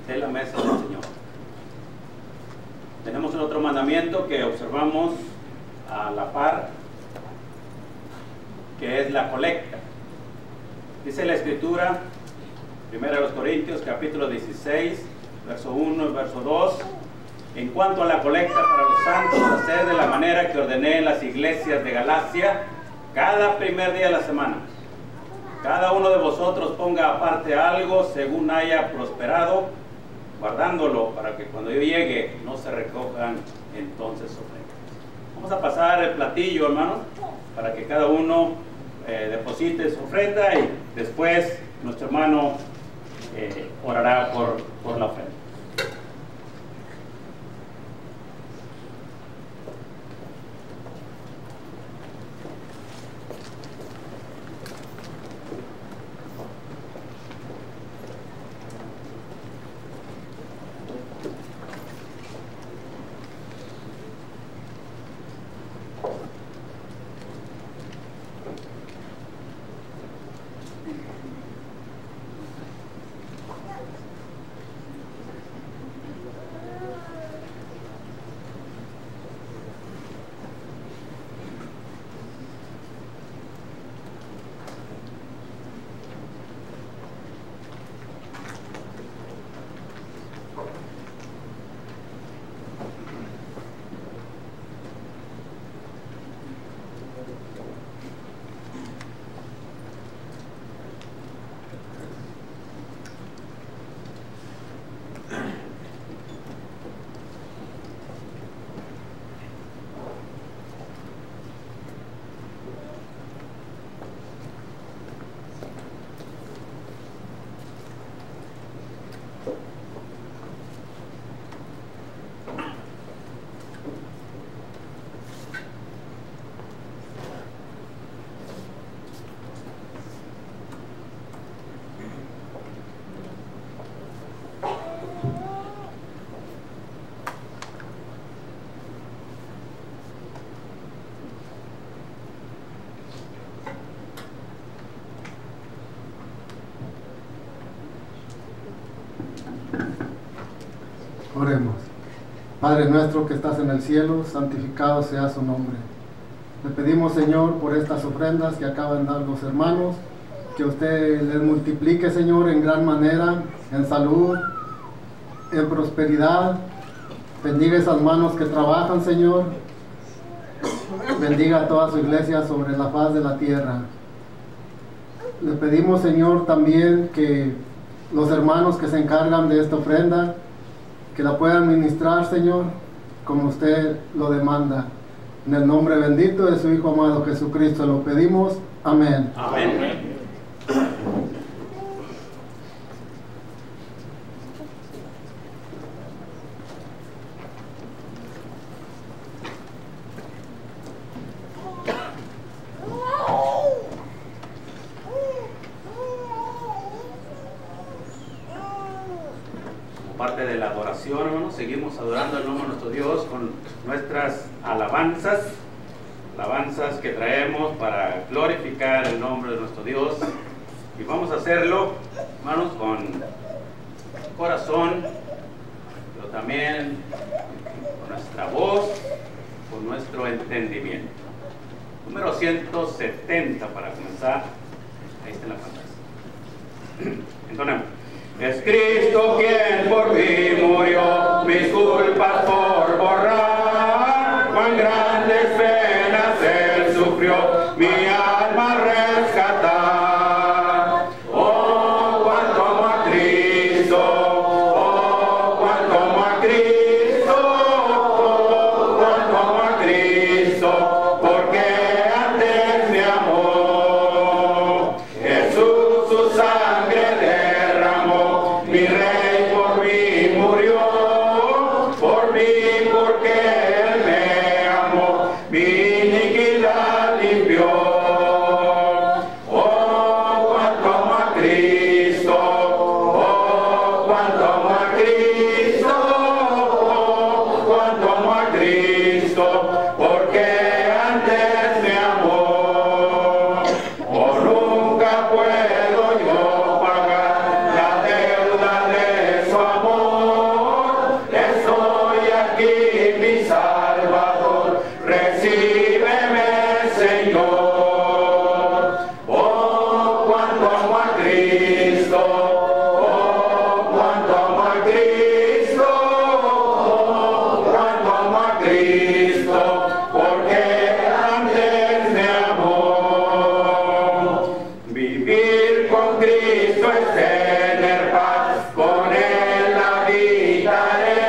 de la mesa del Señor. Tenemos un otro mandamiento que observamos a la par, que es la colecta. Dice la Escritura, 1 Corintios capítulo 16, verso 1 y verso 2, en cuanto a la colecta para los santos, haced de la manera que ordené en las iglesias de Galacia, cada primer día de la semana. Cada uno de vosotros ponga aparte algo según haya prosperado, guardándolo para que cuando yo llegue no se recojan entonces ofrendas. Vamos a pasar el platillo, hermanos, para que cada uno deposite su ofrenda y después nuestro hermano orará por la ofrenda.
Oremos. Padre nuestro que estás en el cielo, santificado sea su nombre. Le pedimos, Señor, por estas ofrendas que acaban de dar los hermanos, que usted les multiplique, Señor, en gran manera, en salud, en prosperidad. Bendiga esas manos que trabajan, Señor. Bendiga a toda su iglesia sobre la faz de la tierra. Le pedimos, Señor, también que los hermanos que se encargan de esta ofrenda, que la puedan ministrar, Señor, como usted lo demanda. En el nombre bendito de su Hijo amado Jesucristo lo pedimos. Amén.
Amén. Parte de la adoración, hermanos, seguimos adorando el nombre de nuestro Dios con nuestras alabanzas que traemos para glorificar el nombre de nuestro Dios, y vamos a hacerlo, hermanos, con corazón, pero también con nuestra voz, con nuestro entendimiento. Número 170 para comenzar. Ahí está en la pantalla. Entonemos. Es Cristo quien por mí murió, mis culpas por borrar, cuán grandes penas Él sufrió, mi alma rescatar. Oh, cuánto amo a Cristo, oh, cuánto amo a Cristo, oh, cuánto amo a Cristo, porque antes me amó. Jesús su sangre derramó, mi rey por mí murió, por mí porque Él me amó, mi iniquidad limpió. Oh, cuánto amo a Cristo, oh, cuánto amo a Cristo, oh, cuánto amo a Cristo, porque antes me amó. Oh, nunca puedo yo pagar la deuda de su amor. Estoy aquí, mi Salvador, recíbeme, Señor. Oh, cuánto amo a Cristo, oh, cuánto amo a Cristo, oh, cuánto amo a Cristo, porque antes me amó. Vivir con Cristo es tener paz, con Él habitaré,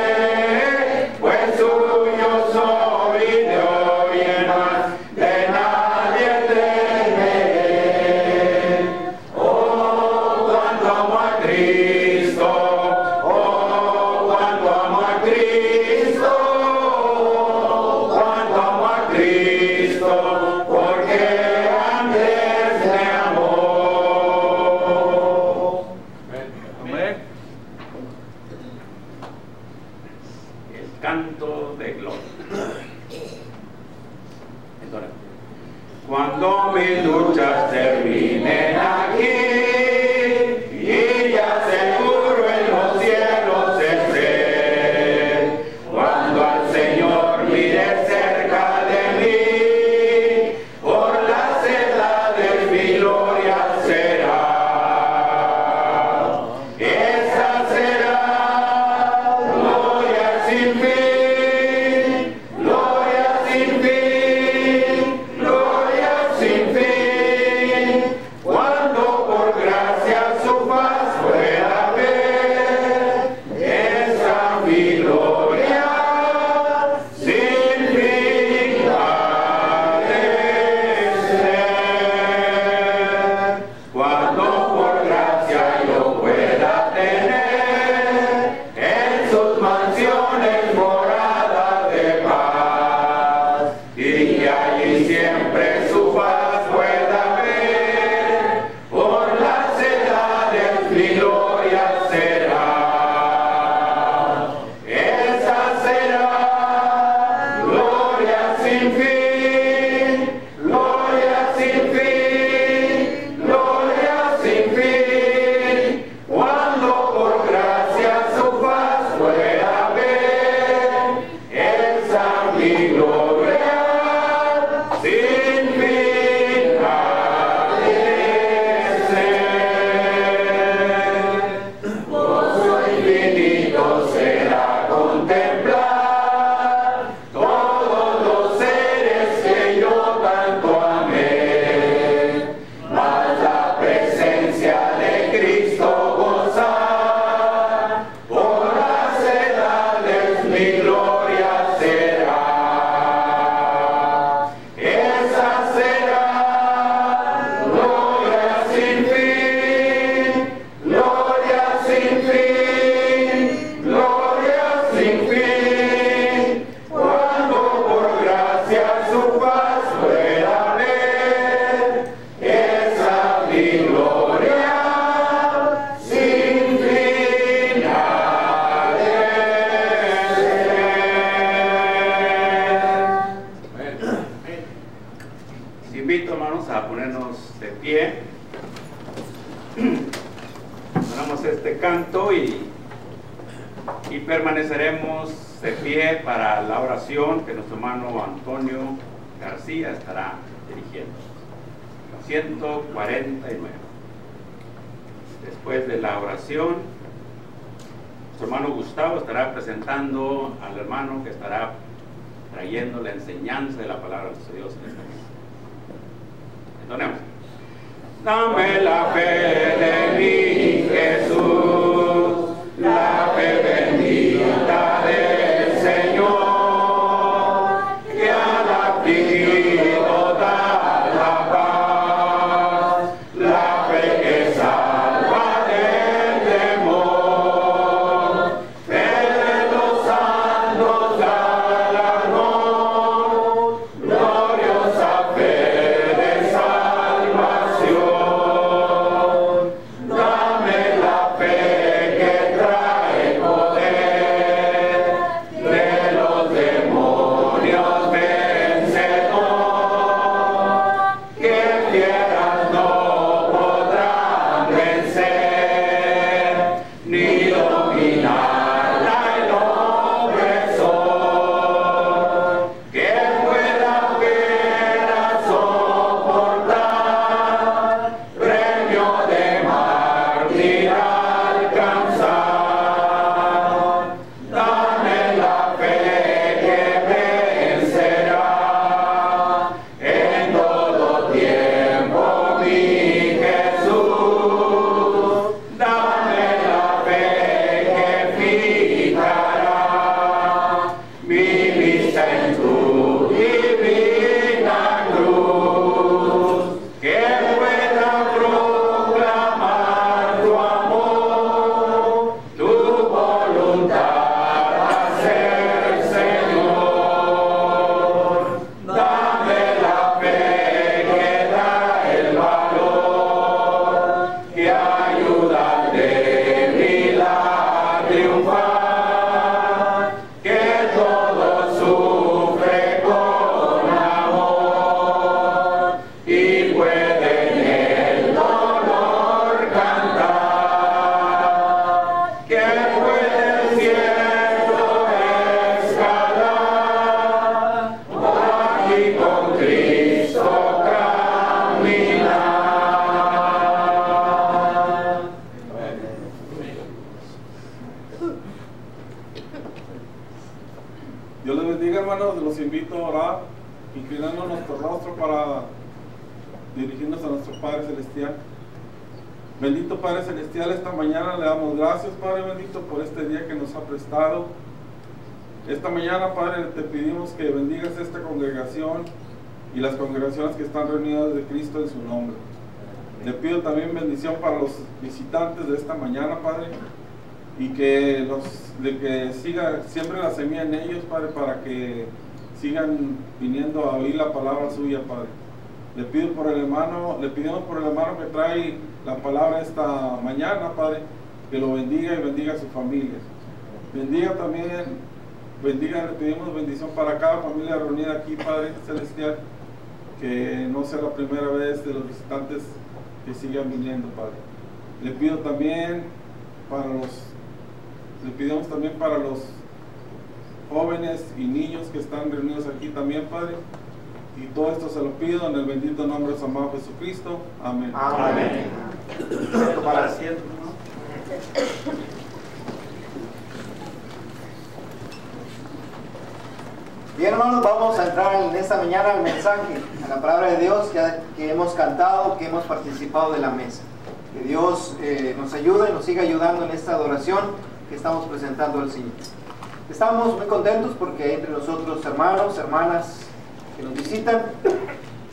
pues suyo soy y de hoy en más de nadie temeré. Oh, cuánto amo a Cristo, oh, cuánto amo a Cristo, oh, cuánto amo a Cristo, porque antes me amó. Amén. El canto de gloria. Entonces, cuando mis luchas terminen aquí y ya seguro en los cielos esté, cuando al Señor mire cerca de mí, por las edades mi gloria será. Esa será gloria sin fin, gloria sin fin, gloria sin fin. Cuando invito, hermanos, a ponernos de pie. Ponemos este canto y permaneceremos de pie para la oración que nuestro hermano Antonio García estará dirigiendo. 149. Después de la oración, nuestro hermano Gustavo estará presentando al hermano que estará trayendo la enseñanza de la palabra de Dios en esta mesa. Entonemos. Dame la fe de mi Jesús, la fe bendita del Señor, que al afligido da la paz, la fe que salva del temor, fe de los santos galardón, gloriosa fe de salvación. Dame la fe que trae poder de los demonios vencedor, que fieras no podrán vencer, ni dominarla el opresor, que pueda fiera soportar, premio de mártir alcanzar. Dame la fe que vencerá en todo tiempo, mi Jesús. Dame la fe que fijará mi vista en tu divina cruz, que pueda proclamar tu amor, tu voluntad hacer, Señor. Dame la fe que da el valor, que ayuda al débil a triunfar, que todo sufre con amor y puede en el dolor cantar, que puede el cielo escalar, o aquí con Cristo caminar.
Dios les bendiga, hermanos. Los invito a orar, inclinando nuestro rostro para dirigirnos a nuestro Padre Celestial. Bendito Padre Celestial, esta mañana le damos gracias, Padre bendito, por este día que nos ha prestado. Esta mañana, Padre, te pedimos que bendigas esta congregación y las congregaciones que están reunidas de Cristo en su nombre. Le pido también bendición para los visitantes de esta mañana, Padre, y que siga siempre la semilla en ellos, Padre, para que sigan viniendo a oír la palabra suya, Padre. Le pedimos por el hermano que trae la palabra esta mañana, Padre, que lo bendiga y bendiga a su familia. Le pedimos bendición para cada familia reunida aquí, Padre Celestial, que no sea la primera vez de los visitantes que sigan viniendo, Padre. Le pedimos también para los jóvenes y niños que están reunidos aquí también, Padre. Y todo esto se lo pido en el bendito nombre de su amado Jesucristo. Amén.
Amén.
Para siempre, ¿no?
Bien, hermanos, vamos a entrar en esta mañana al mensaje, a la palabra de Dios que hemos cantado, que hemos participado de la mesa. Que Dios nos ayude y nos siga ayudando en esta adoración que estamos presentando al Señor. Estamos muy contentos porque hay entre nosotros hermanos, hermanas que nos visitan.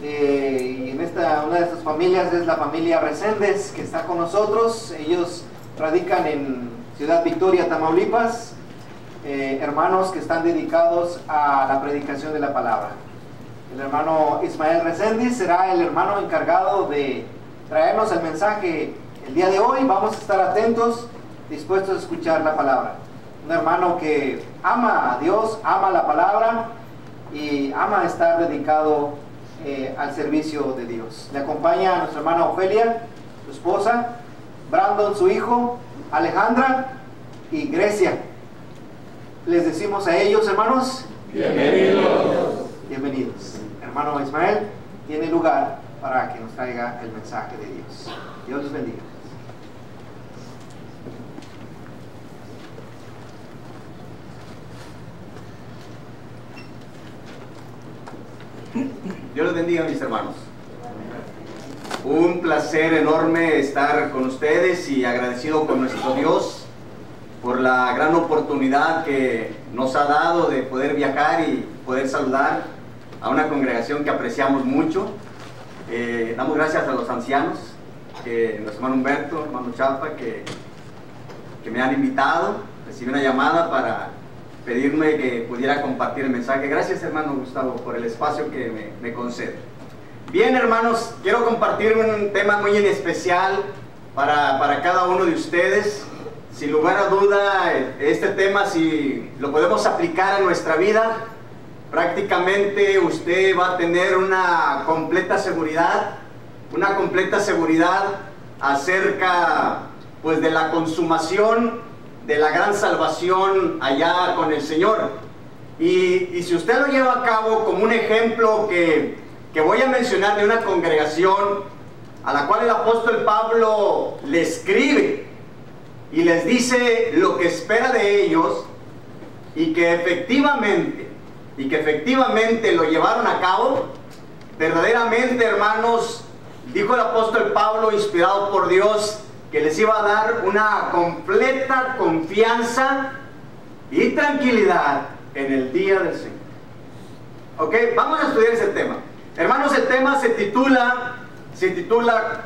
Y en una de estas familias es la familia Reséndez, que está con nosotros. Ellos radican en Ciudad Victoria, Tamaulipas. Hermanos que están dedicados a la predicación de la palabra. El hermano Ismael Reséndez será el hermano encargado de traernos el mensaje el día de hoy. Vamos a estar atentos, dispuestos a escuchar la palabra. Un hermano que ama a Dios, ama la palabra y ama estar dedicado al servicio de Dios. Le acompaña a nuestra hermana Ofelia, su esposa, Brandon, su hijo, Alejandra y Grecia. Les decimos a ellos, hermanos, bienvenidos. Bienvenidos. Hermano Ismael tiene lugar para que nos traiga el mensaje de Dios. Dios los bendiga.
Dios los bendiga, mis hermanos. Un placer enorme estar con ustedes y agradecido con nuestro Dios por la gran oportunidad que nos ha dado de poder viajar y poder saludar a una congregación que apreciamos mucho. Damos gracias a los ancianos, nuestro hermano Humberto, hermano Chapa, que me han invitado. Recibí una llamada para pedirme que pudiera compartir el mensaje. Gracias, hermano Gustavo, por el espacio que me concede. Bien, hermanos, quiero compartir un tema muy en especial para cada uno de ustedes. Sin lugar a duda, este tema, si lo podemos aplicar a nuestra vida, prácticamente usted va a tener una completa seguridad acerca, pues, de la consumación de la gran salvación allá con el Señor. Y si usted lo lleva a cabo como un ejemplo que voy a mencionar de una congregación a la cual el apóstol Pablo le escribe y les dice lo que espera de ellos, y que efectivamente lo llevaron a cabo, verdaderamente, hermanos, dijo el apóstol Pablo, inspirado por Dios, que les iba a dar una completa confianza y tranquilidad en el día del Señor. Ok, vamos a estudiar ese tema. Hermanos, el tema se titula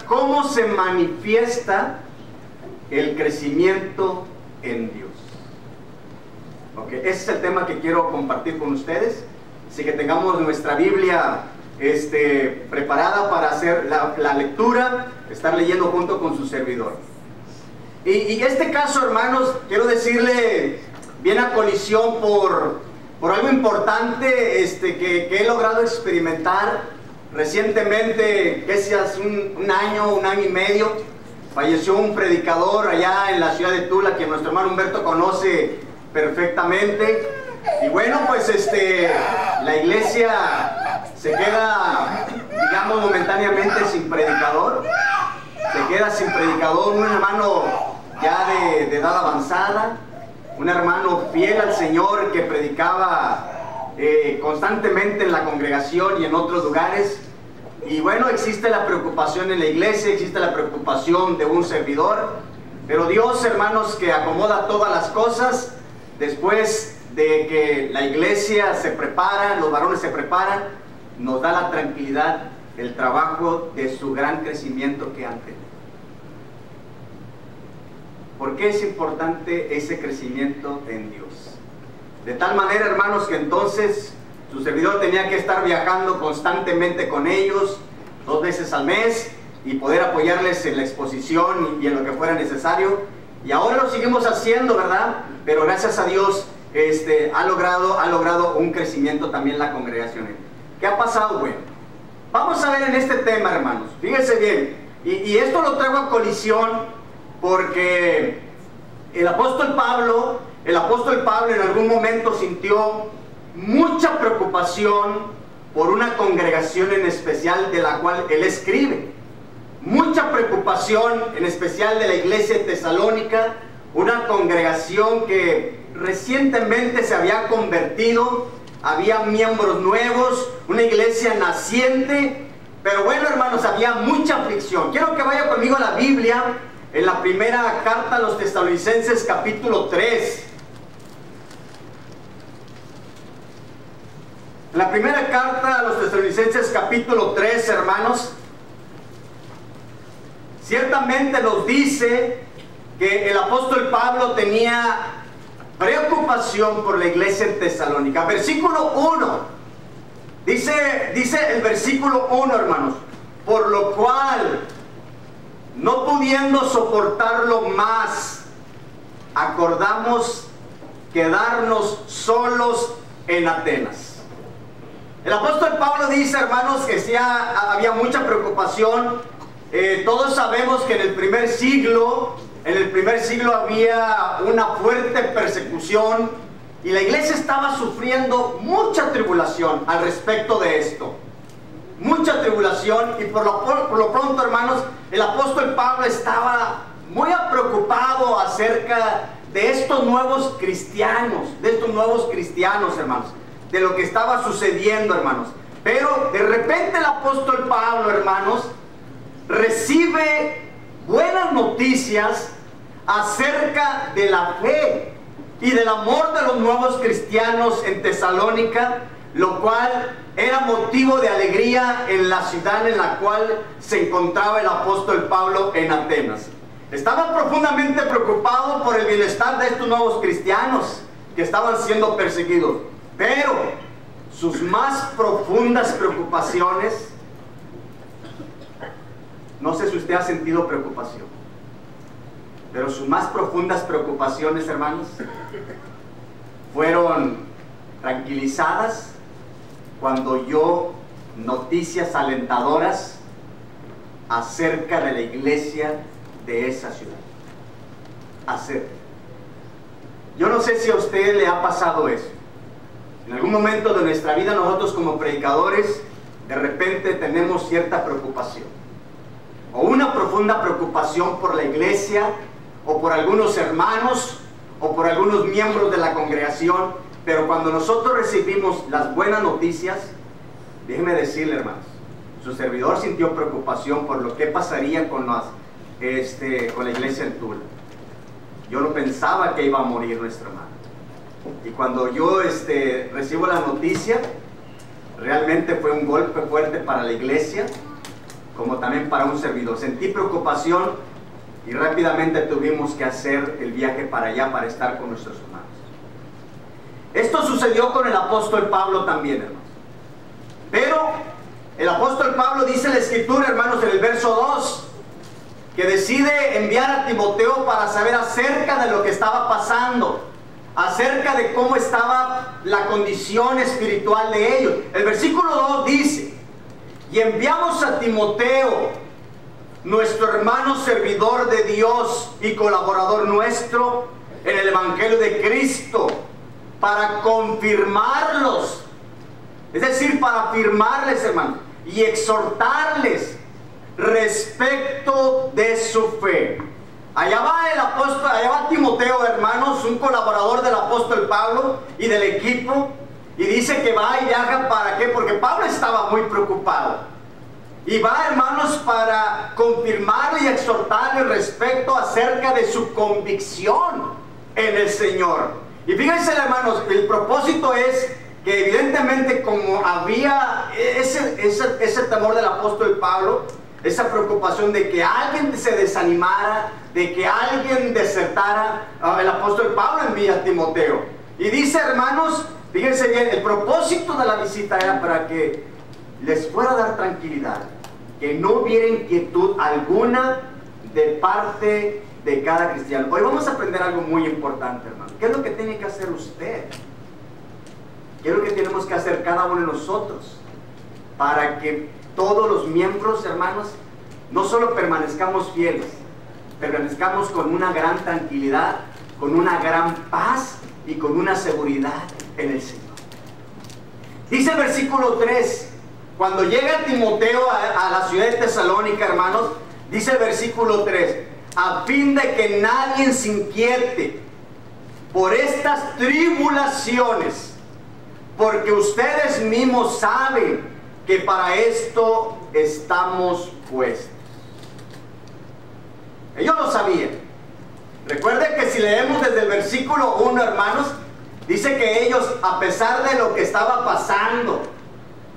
¿Cómo se manifiesta el crecimiento en Dios? Ok, ese es el tema que quiero compartir con ustedes. Así que tengamos nuestra Biblia preparada para hacer la lectura, estar leyendo junto con su servidor. Y este caso, hermanos, quiero decirle, viene a colisión por algo importante que he logrado experimentar recientemente, que hace un año y medio, falleció un predicador allá en la ciudad de Tula, que nuestro hermano Humberto conoce perfectamente. Y bueno, pues la iglesia se queda, digamos, momentáneamente sin predicador. Se queda sin predicador, un hermano ya de edad avanzada, un hermano fiel al Señor que predicaba constantemente en la congregación y en otros lugares. Y bueno, existe la preocupación en la iglesia, existe la preocupación de un servidor, pero Dios, hermanos, que acomoda todas las cosas, después de que la iglesia se prepara, los varones se preparan, nos da la tranquilidad del trabajo de su gran crecimiento que han tenido. ¿Por qué es importante ese crecimiento en Dios? De tal manera, hermanos, que entonces su servidor tenía que estar viajando constantemente con ellos 2 veces al mes y poder apoyarles en la exposición y en lo que fuera necesario. Y ahora lo seguimos haciendo, ¿verdad? Pero gracias a Dios ha logrado un crecimiento también la congregación. ¿Qué ha pasado? Bueno, vamos a ver en este tema, hermanos. Fíjense bien. Y esto lo traigo a colisión porque el apóstol Pablo en algún momento sintió mucha preocupación por una congregación en especial de la cual él escribe. Mucha preocupación en especial de la iglesia de Tesalónica, una congregación que recientemente se había convertido, había miembros nuevos, una iglesia naciente, pero bueno, hermanos, había mucha aflicción. Quiero que vaya conmigo a la Biblia, en la primera carta a los Tesalonicenses, capítulo 3. La primera carta a los Tesalonicenses, capítulo 3, hermanos, ciertamente nos dice que el apóstol Pablo tenía preocupación por la iglesia en Tesalónica. Versículo 1, dice el versículo 1, hermanos: por lo cual, no pudiendo soportarlo más, acordamos quedarnos solos en Atenas. El apóstol Pablo dice, hermanos, que sí había mucha preocupación. Todos sabemos que en el primer siglo había una fuerte persecución y la iglesia estaba sufriendo mucha tribulación al respecto de esto. Mucha tribulación, y por lo pronto, hermanos, el apóstol Pablo estaba muy preocupado acerca de estos nuevos cristianos, hermanos, de lo que estaba sucediendo, hermanos. Pero de repente el apóstol Pablo, hermanos, recibe buenas noticias acerca de la fe y del amor de los nuevos cristianos en Tesalónica, lo cual era motivo de alegría en la ciudad en la cual se encontraba el apóstol Pablo en Atenas. Estaba profundamente preocupado por el bienestar de estos nuevos cristianos que estaban siendo perseguidos, pero sus más profundas preocupaciones, no sé si usted ha sentido preocupación, pero sus más profundas preocupaciones, hermanos, fueron tranquilizadas cuando oyó noticias alentadoras acerca de la iglesia de esa ciudad. Yo no sé si a usted le ha pasado eso. En algún momento de nuestra vida nosotros como predicadores de repente tenemos cierta preocupación, o una profunda preocupación por la iglesia, o por algunos hermanos, o por algunos miembros de la congregación. Pero cuando nosotros recibimos las buenas noticias, déjeme decirle, hermanos, su servidor sintió preocupación por lo que pasaría con la iglesia en Tula. Yo no pensaba que iba a morir nuestro hermano. Y cuando yo recibo la noticia, realmente fue un golpe fuerte para la iglesia, como también para un servidor. Sentí preocupación y rápidamente tuvimos que hacer el viaje para allá para estar con nuestros hermanos. Esto sucedió con el apóstol Pablo también, hermanos. Pero el apóstol Pablo dice en la escritura, hermanos, en el verso 2, que decide enviar a Timoteo para saber acerca de lo que estaba pasando, acerca de cómo estaba la condición espiritual de ellos. El versículo 2 dice: y enviamos a Timoteo, nuestro hermano servidor de Dios y colaborador nuestro en el Evangelio de Cristo, para confirmarlos, es decir, para afirmarles, hermanos, y exhortarles respecto de su fe. Allá va Timoteo, hermanos, un colaborador del apóstol Pablo y del equipo, y dice que va y viaja. ¿Para qué? Porque Pablo estaba muy preocupado, y va, hermanos, para confirmarle y exhortarle respecto acerca de su convicción en el Señor. Y fíjense, hermanos, el propósito es que evidentemente, como había ese temor del apóstol Pablo, esa preocupación de que alguien se desanimara, de que alguien desertara, el apóstol Pablo envía a Timoteo. Y dice, hermanos, fíjense bien, el propósito de la visita era para que les fuera a dar tranquilidad, que no hubiera inquietud alguna de parte de cada cristiano. Hoy vamos a aprender algo muy importante, hermano. ¿Qué es lo que tiene que hacer usted? ¿Qué es lo que tenemos que hacer cada uno de nosotros para que todos los miembros, hermanos, no solo permanezcamos fieles, permanezcamos con una gran tranquilidad, con una gran paz y con una seguridad en el Señor? Dice el versículo 3, cuando llega Timoteo a la ciudad de Tesalónica, hermanos, dice el versículo 3, a fin de que nadie se inquiete por estas tribulaciones, porque ustedes mismos saben que para esto estamos puestos. Ellos lo sabían. Recuerden que si leemos desde el versículo 1, hermanos, dice que ellos, a pesar de lo que estaba pasando,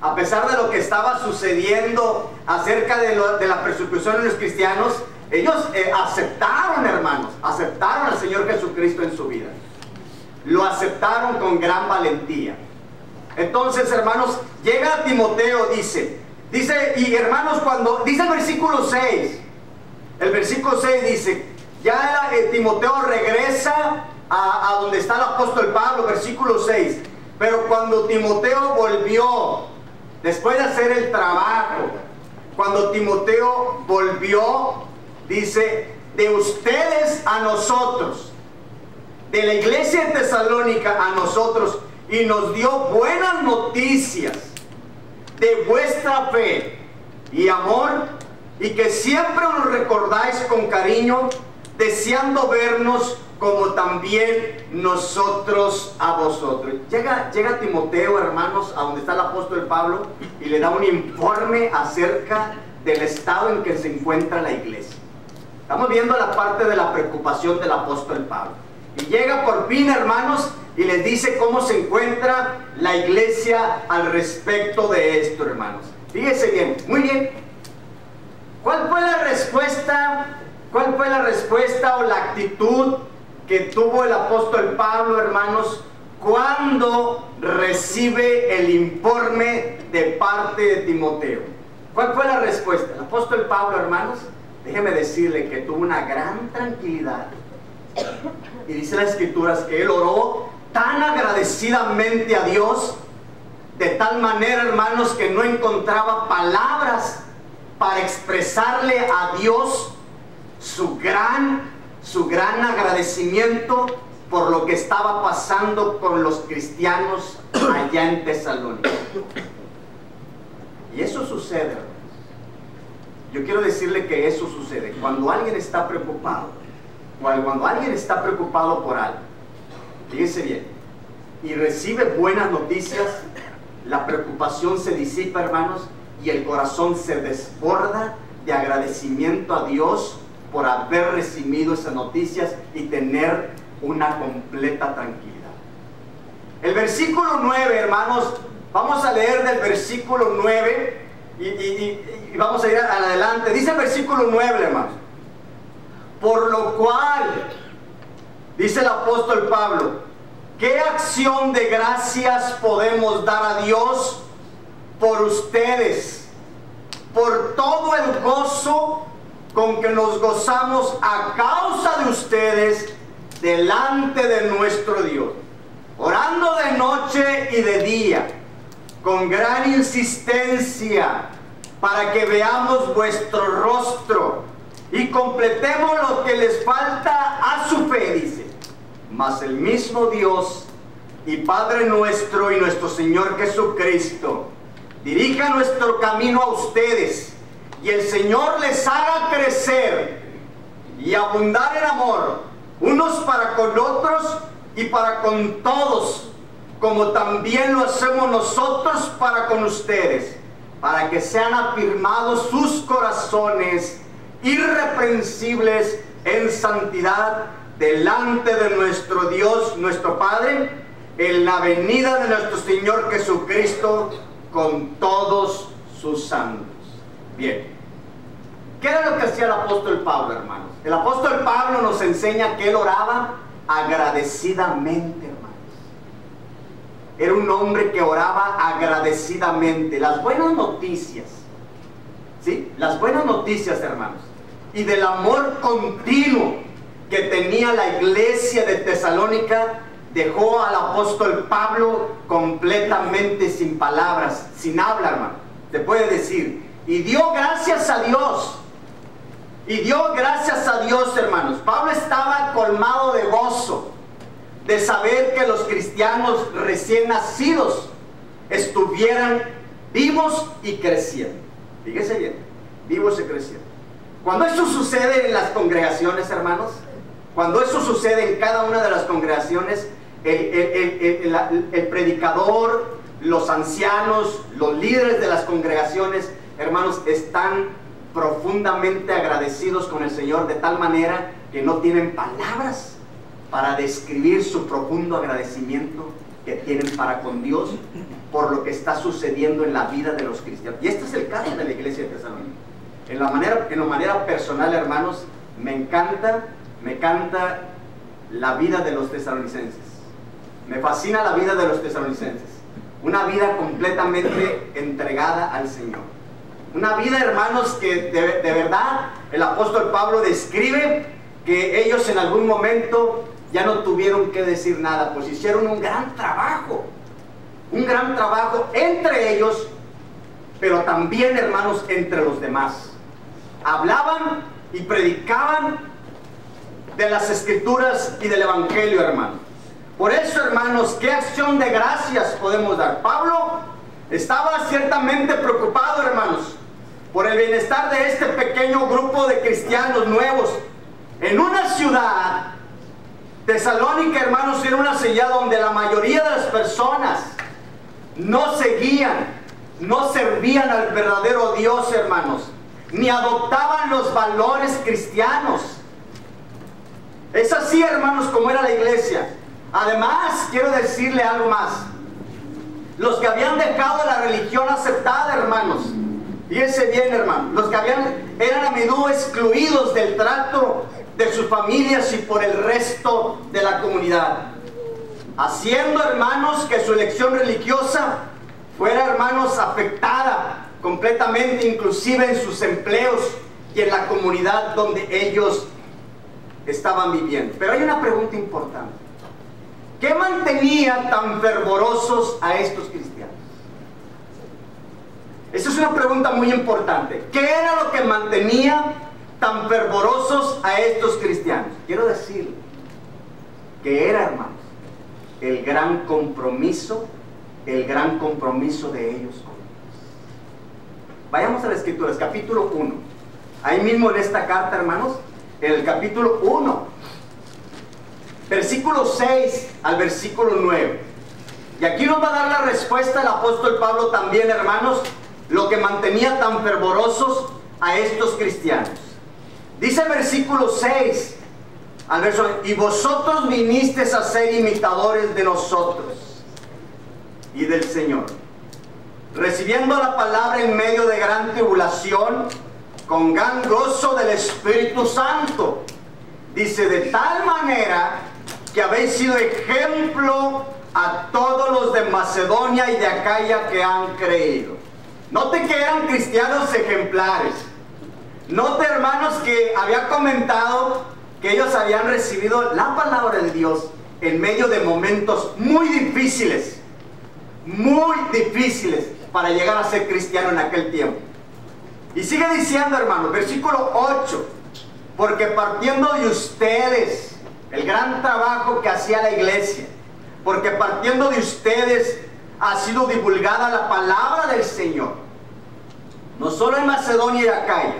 a pesar de lo que estaba sucediendo acerca de la persecución de los cristianos, ellos aceptaron, hermanos, aceptaron al Señor Jesucristo en su vida. Lo aceptaron con gran valentía. Entonces, hermanos, llega Timoteo, dice, y hermanos, cuando dice el versículo 6 dice, ya Timoteo regresa a donde está el apóstol Pablo, versículo 6, pero cuando Timoteo volvió después de hacer el trabajo, cuando Timoteo volvió, dice, de ustedes a nosotros, de la iglesia de Tesalónica a nosotros, y nos dio buenas noticias de vuestra fe y amor, y que siempre nos recordáis con cariño, deseando vernos como también nosotros a vosotros. Llega Timoteo, hermanos, a donde está el apóstol Pablo, y le da un informe acerca del estado en que se encuentra la iglesia. Estamos viendo la parte de la preocupación del apóstol Pablo. Y llega por fin, hermanos, y les dice cómo se encuentra la iglesia al respecto de esto, hermanos. Fíjense bien, muy bien. ¿Cuál fue la respuesta? ¿Cuál fue la respuesta o la actitud que tuvo el apóstol Pablo, hermanos, cuando recibe el informe de parte de Timoteo? ¿Cuál fue la respuesta? El apóstol Pablo, hermanos, déjeme decirle que tuvo una gran tranquilidad. Y dice las escrituras que él oró tan agradecidamente a Dios, de tal manera, hermanos, que no encontraba palabras para expresarle a Dios su gran agradecimiento por lo que estaba pasando con los cristianos allá en Tesalónica. Y eso sucede, hermanos. Yo quiero decirle que eso sucede cuando alguien está preocupado, cuando alguien está preocupado por algo. Fíjense bien, y recibe buenas noticias, la preocupación se disipa, hermanos, y el corazón se desborda de agradecimiento a Dios por haber recibido esas noticias y tener una completa tranquilidad. El versículo 9, hermanos, vamos a leer del versículo 9 y vamos a ir adelante. Dice el versículo 9, hermanos: por lo cual, dice el apóstol Pablo, ¿qué acción de gracias podemos dar a Dios por ustedes, por todo el gozo con que nos gozamos a causa de ustedes delante de nuestro Dios, orando de noche y de día, con gran insistencia, para que veamos vuestro rostro y completemos lo que les falta a su fe, dice. Mas el mismo Dios y Padre nuestro y nuestro Señor Jesucristo dirija nuestro camino a ustedes, y el Señor les haga crecer y abundar en amor, unos para con otros y para con todos, como también lo hacemos nosotros para con ustedes, para que sean afirmados sus corazones irreprensibles en santidad delante de nuestro Dios, nuestro Padre, en la venida de nuestro Señor Jesucristo con todos sus santos. Bien, ¿qué era lo que hacía el apóstol Pablo, hermanos? El apóstol Pablo nos enseña que él oraba agradecidamente, hermanos. Era un hombre que oraba agradecidamente. Las buenas noticias, ¿sí? Las buenas noticias, hermanos, y del amor continuo que tenía la iglesia de Tesalónica, dejó al apóstol Pablo completamente sin palabras, sin habla, hermano. Se puede decir, y dio gracias a Dios. Y dio gracias a Dios, hermanos. Pablo estaba colmado de gozo de saber que los cristianos recién nacidos estuvieran vivos y creciendo. Fíjese bien, vivos y creciendo. Cuando eso sucede en las congregaciones, hermanos, cuando eso sucede en cada una de las congregaciones, el predicador, los ancianos, los líderes de las congregaciones, hermanos, están profundamente agradecidos con el Señor, de tal manera que no tienen palabras para describir su profundo agradecimiento que tienen para con Dios por lo que está sucediendo en la vida de los cristianos. Y este es el caso de la iglesia de Tesalónica. En la manera personal, hermanos, me encanta la vida de los tesalonicenses. Me fascina la vida de los tesalonicenses. Una vida completamente entregada al Señor. Una vida, hermanos, que de verdad el apóstol Pablo describe que ellos en algún momento ya no tuvieron que decir nada, pues hicieron un gran trabajo entre ellos pero también, hermanos, entre los demás. Hablaban y predicaban de las Escrituras y del Evangelio, hermano. Por eso, hermanos, ¿qué acción de gracias podemos dar? Pablo estaba ciertamente preocupado, hermanos, por el bienestar de este pequeño grupo de cristianos nuevos en una ciudad, Tesalónica, hermanos, era una ciudad donde la mayoría de las personas no seguían, no servían al verdadero Dios, hermanos, ni adoptaban los valores cristianos. Es así, hermanos, como era la iglesia. Además, quiero decirle algo más. Los que habían dejado la religión aceptada, hermanos, fíjense bien, hermanos, los que eran a menudo excluidos del trato de sus familias y por el resto de la comunidad, haciendo, hermanos, que su elección religiosa fuera, hermanos, afectada completamente, inclusive en sus empleos y en la comunidad donde ellos estaban viviendo. Pero hay una pregunta importante: ¿qué mantenía tan fervorosos a estos cristianos? Esa es una pregunta muy importante. ¿Qué era lo que mantenía tan fervorosos a estos cristianos? Quiero decirle que era, hermanos, el gran compromiso de ellos con Dios. Vayamos a las Escrituras, capítulo 1. Ahí mismo en esta carta, hermanos, en el capítulo 1, versículo 6 al versículo 9. Y aquí nos va a dar la respuesta el apóstol Pablo también, hermanos, lo que mantenía tan fervorosos a estos cristianos. Dice el versículo 6 al verso: y vosotros vinisteis a ser imitadores de nosotros y del Señor, recibiendo la palabra en medio de gran tribulación, con gran gozo del Espíritu Santo. Dice: de tal manera que habéis sido ejemplo a todos los de Macedonia y de Acaya que han creído. Note que eran cristianos ejemplares. Note, hermanos, que había comentado que ellos habían recibido la palabra de Dios en medio de momentos muy difíciles para llegar a ser cristiano en aquel tiempo. Y sigue diciendo, hermanos, versículo 8: porque partiendo de ustedes, el gran trabajo que hacía la iglesia, porque partiendo de ustedes ha sido divulgada la palabra del Señor, no solo en Macedonia y Acaya,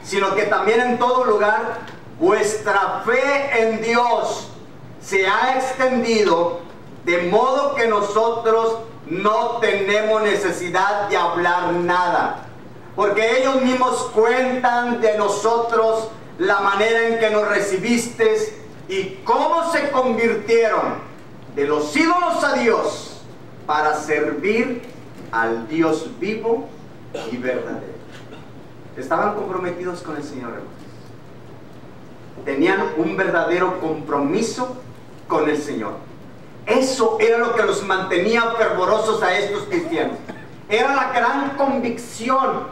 sino que también en todo lugar. Vuestra fe en Dios se ha extendido, de modo que nosotros no tenemos necesidad de hablar nada, porque ellos mismos cuentan de nosotros la manera en que nos recibisteis y cómo se convirtieron de los ídolos a Dios para servir al Dios vivo y verdadero. Estaban comprometidos con el Señor, hermanos. Tenían un verdadero compromiso con el Señor. Eso era lo que los mantenía fervorosos a estos cristianos. Era la gran convicción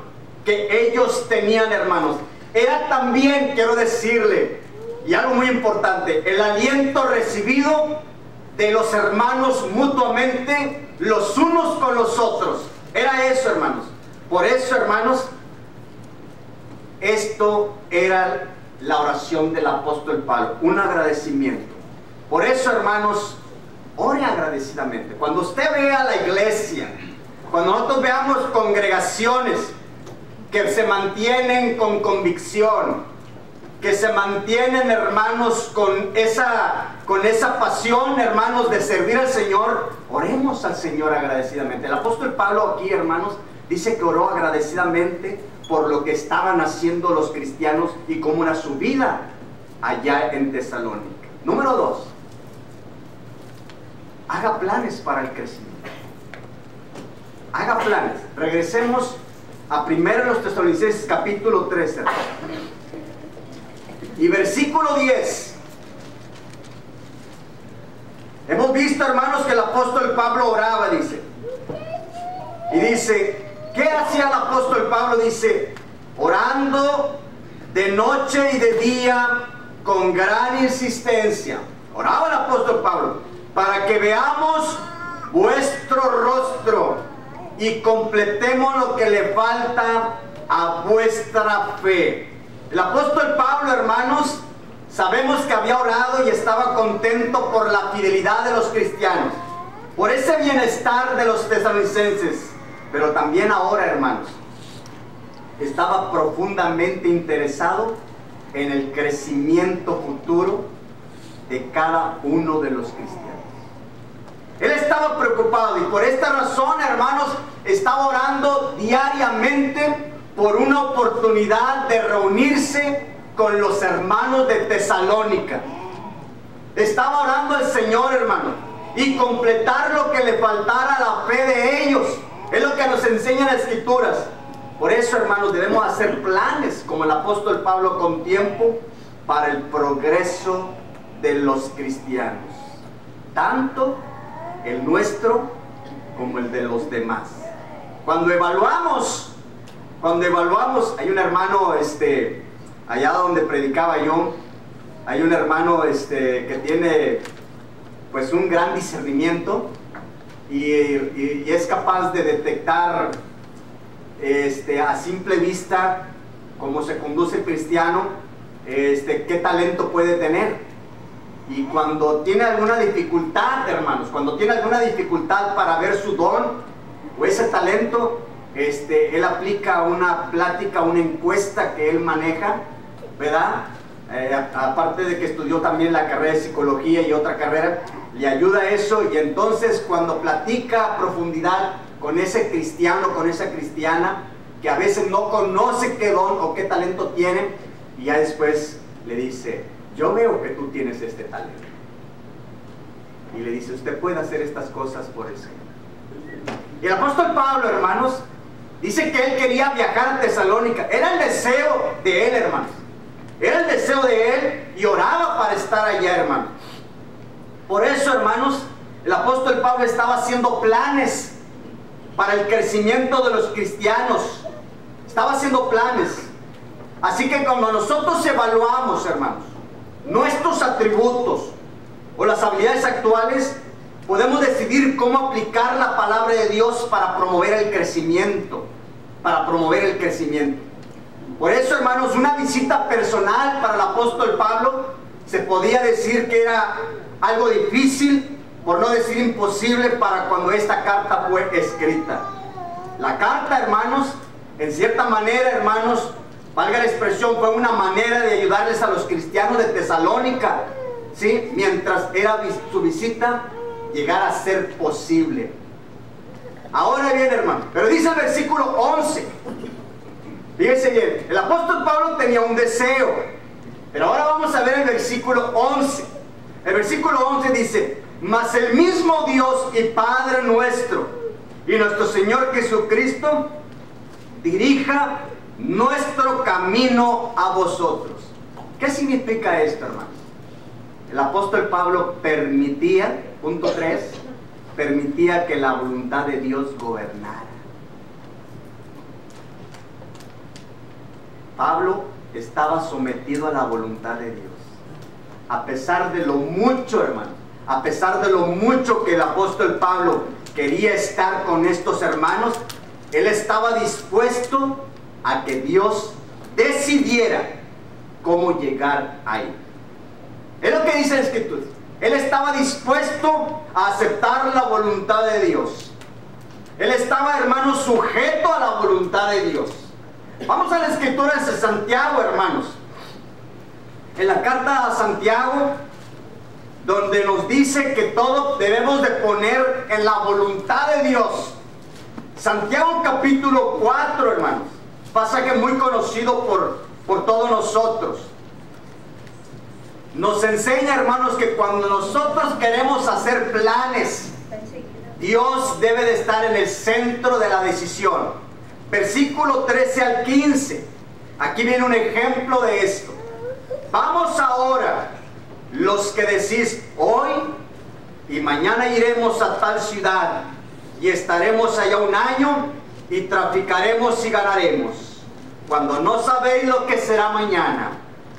que ellos tenían, hermanos. Era también, quiero decirle, y algo muy importante, el aliento recibido de los hermanos mutuamente, los unos con los otros. Era eso, hermanos. Por eso, hermanos, esto era la oración del apóstol Pablo, un agradecimiento. Por eso, hermanos, ore agradecidamente. Cuando usted vea la iglesia, cuando nosotros veamos congregaciones que se mantienen con convicción, que se mantienen, hermanos, con esa pasión, hermanos, de servir al Señor, oremos al Señor agradecidamente. El apóstol Pablo aquí, hermanos, dice que oró agradecidamente por lo que estaban haciendo los cristianos y cómo era su vida allá en Tesalónica. Número 2, haga planes para el crecimiento. Haga planes. Regresemos a 1 Tesalonicenses capítulo 13 y versículo 10. Hemos visto, hermanos, que el apóstol Pablo oraba, dice. Y dice, ¿qué hacía el apóstol Pablo? Dice, orando de noche y de día con gran insistencia. Oraba el apóstol Pablo, para que veamos vuestro rostro y completemos lo que le falta a vuestra fe. El apóstol Pablo, hermanos, sabemos que había orado y estaba contento por la fidelidad de los cristianos, por ese bienestar de los tesalonicenses, pero también ahora, hermanos, estaba profundamente interesado en el crecimiento futuro de cada uno de los cristianos. Él estaba preocupado y por esta razón, hermanos, estaba orando diariamente por una oportunidad de reunirse con los hermanos de Tesalónica. Estaba orando al Señor, hermano, y completar lo que le faltara a la fe de ellos. Es lo que nos enseñan las Escrituras. Por eso, hermanos, debemos hacer planes, como el apóstol Pablo, con tiempo para el progreso de los cristianos, tanto el nuestro como el de los demás. Cuando evaluamos, hay un hermano, allá donde predicaba yo, hay un hermano que tiene pues un gran discernimiento y es capaz de detectar a simple vista cómo se conduce el cristiano, qué talento puede tener. Y cuando tiene alguna dificultad, hermanos, cuando tiene alguna dificultad para ver su don o ese talento, él aplica una plática, una encuesta que él maneja, ¿verdad? Aparte de que estudió también la carrera de psicología y otra carrera, le ayuda eso, y entonces cuando platica a profundidad con ese cristiano, con esa cristiana, que a veces no conoce qué don o qué talento tiene, y ya después le dice: yo veo que tú tienes este talento. Y le dice: usted puede hacer estas cosas por el Señor. Y el apóstol Pablo, hermanos, dice que él quería viajar a Tesalónica. Era el deseo de él, hermanos. Era el deseo de él y oraba para estar allá, hermanos. Por eso, hermanos, el apóstol Pablo estaba haciendo planes para el crecimiento de los cristianos. Estaba haciendo planes. Así que cuando nosotros evaluamos, hermanos, nuestros atributos o las habilidades actuales, podemos decidir cómo aplicar la palabra de Dios para promover el crecimiento. Para promover el crecimiento. Por eso, hermanos, una visita personal para el apóstol Pablo se podía decir que era algo difícil, por no decir imposible, para cuando esta carta fue escrita. La carta, hermanos, en cierta manera, hermanos, valga la expresión, fue una manera de ayudarles a los cristianos de Tesalónica, ¿sí? Mientras era su visita llegara a ser posible. Ahora bien, hermano, pero dice el versículo 11, fíjense bien, el apóstol Pablo tenía un deseo, pero ahora vamos a ver el versículo 11. El versículo 11 dice: mas el mismo Dios y Padre nuestro y nuestro Señor Jesucristo dirija nuestro camino a vosotros. ¿Qué significa esto, hermanos? El apóstol Pablo permitía, punto 3, permitía que la voluntad de Dios gobernara. Pablo estaba sometido a la voluntad de Dios. A pesar de lo mucho, hermanos, a pesar de lo mucho que el apóstol Pablo quería estar con estos hermanos, él estaba dispuesto a que Dios decidiera cómo llegar ahí. Es lo que dice la Escritura. Él estaba dispuesto a aceptar la voluntad de Dios. Él estaba, hermanos, sujeto a la voluntad de Dios. Vamos a la Escritura de Santiago, hermanos. En la carta a Santiago, donde nos dice que todo debemos de poner en la voluntad de Dios. Santiago capítulo 4, hermanos. Pasaje muy conocido por todos nosotros. Nos enseña, hermanos, que cuando nosotros queremos hacer planes, Dios debe de estar en el centro de la decisión. Versículo 13 al 15. Aquí viene un ejemplo de esto. Vamos ahora, los que decís: hoy y mañana iremos a tal ciudad y estaremos allá un año y traficaremos y ganaremos, cuando no sabéis lo que será mañana.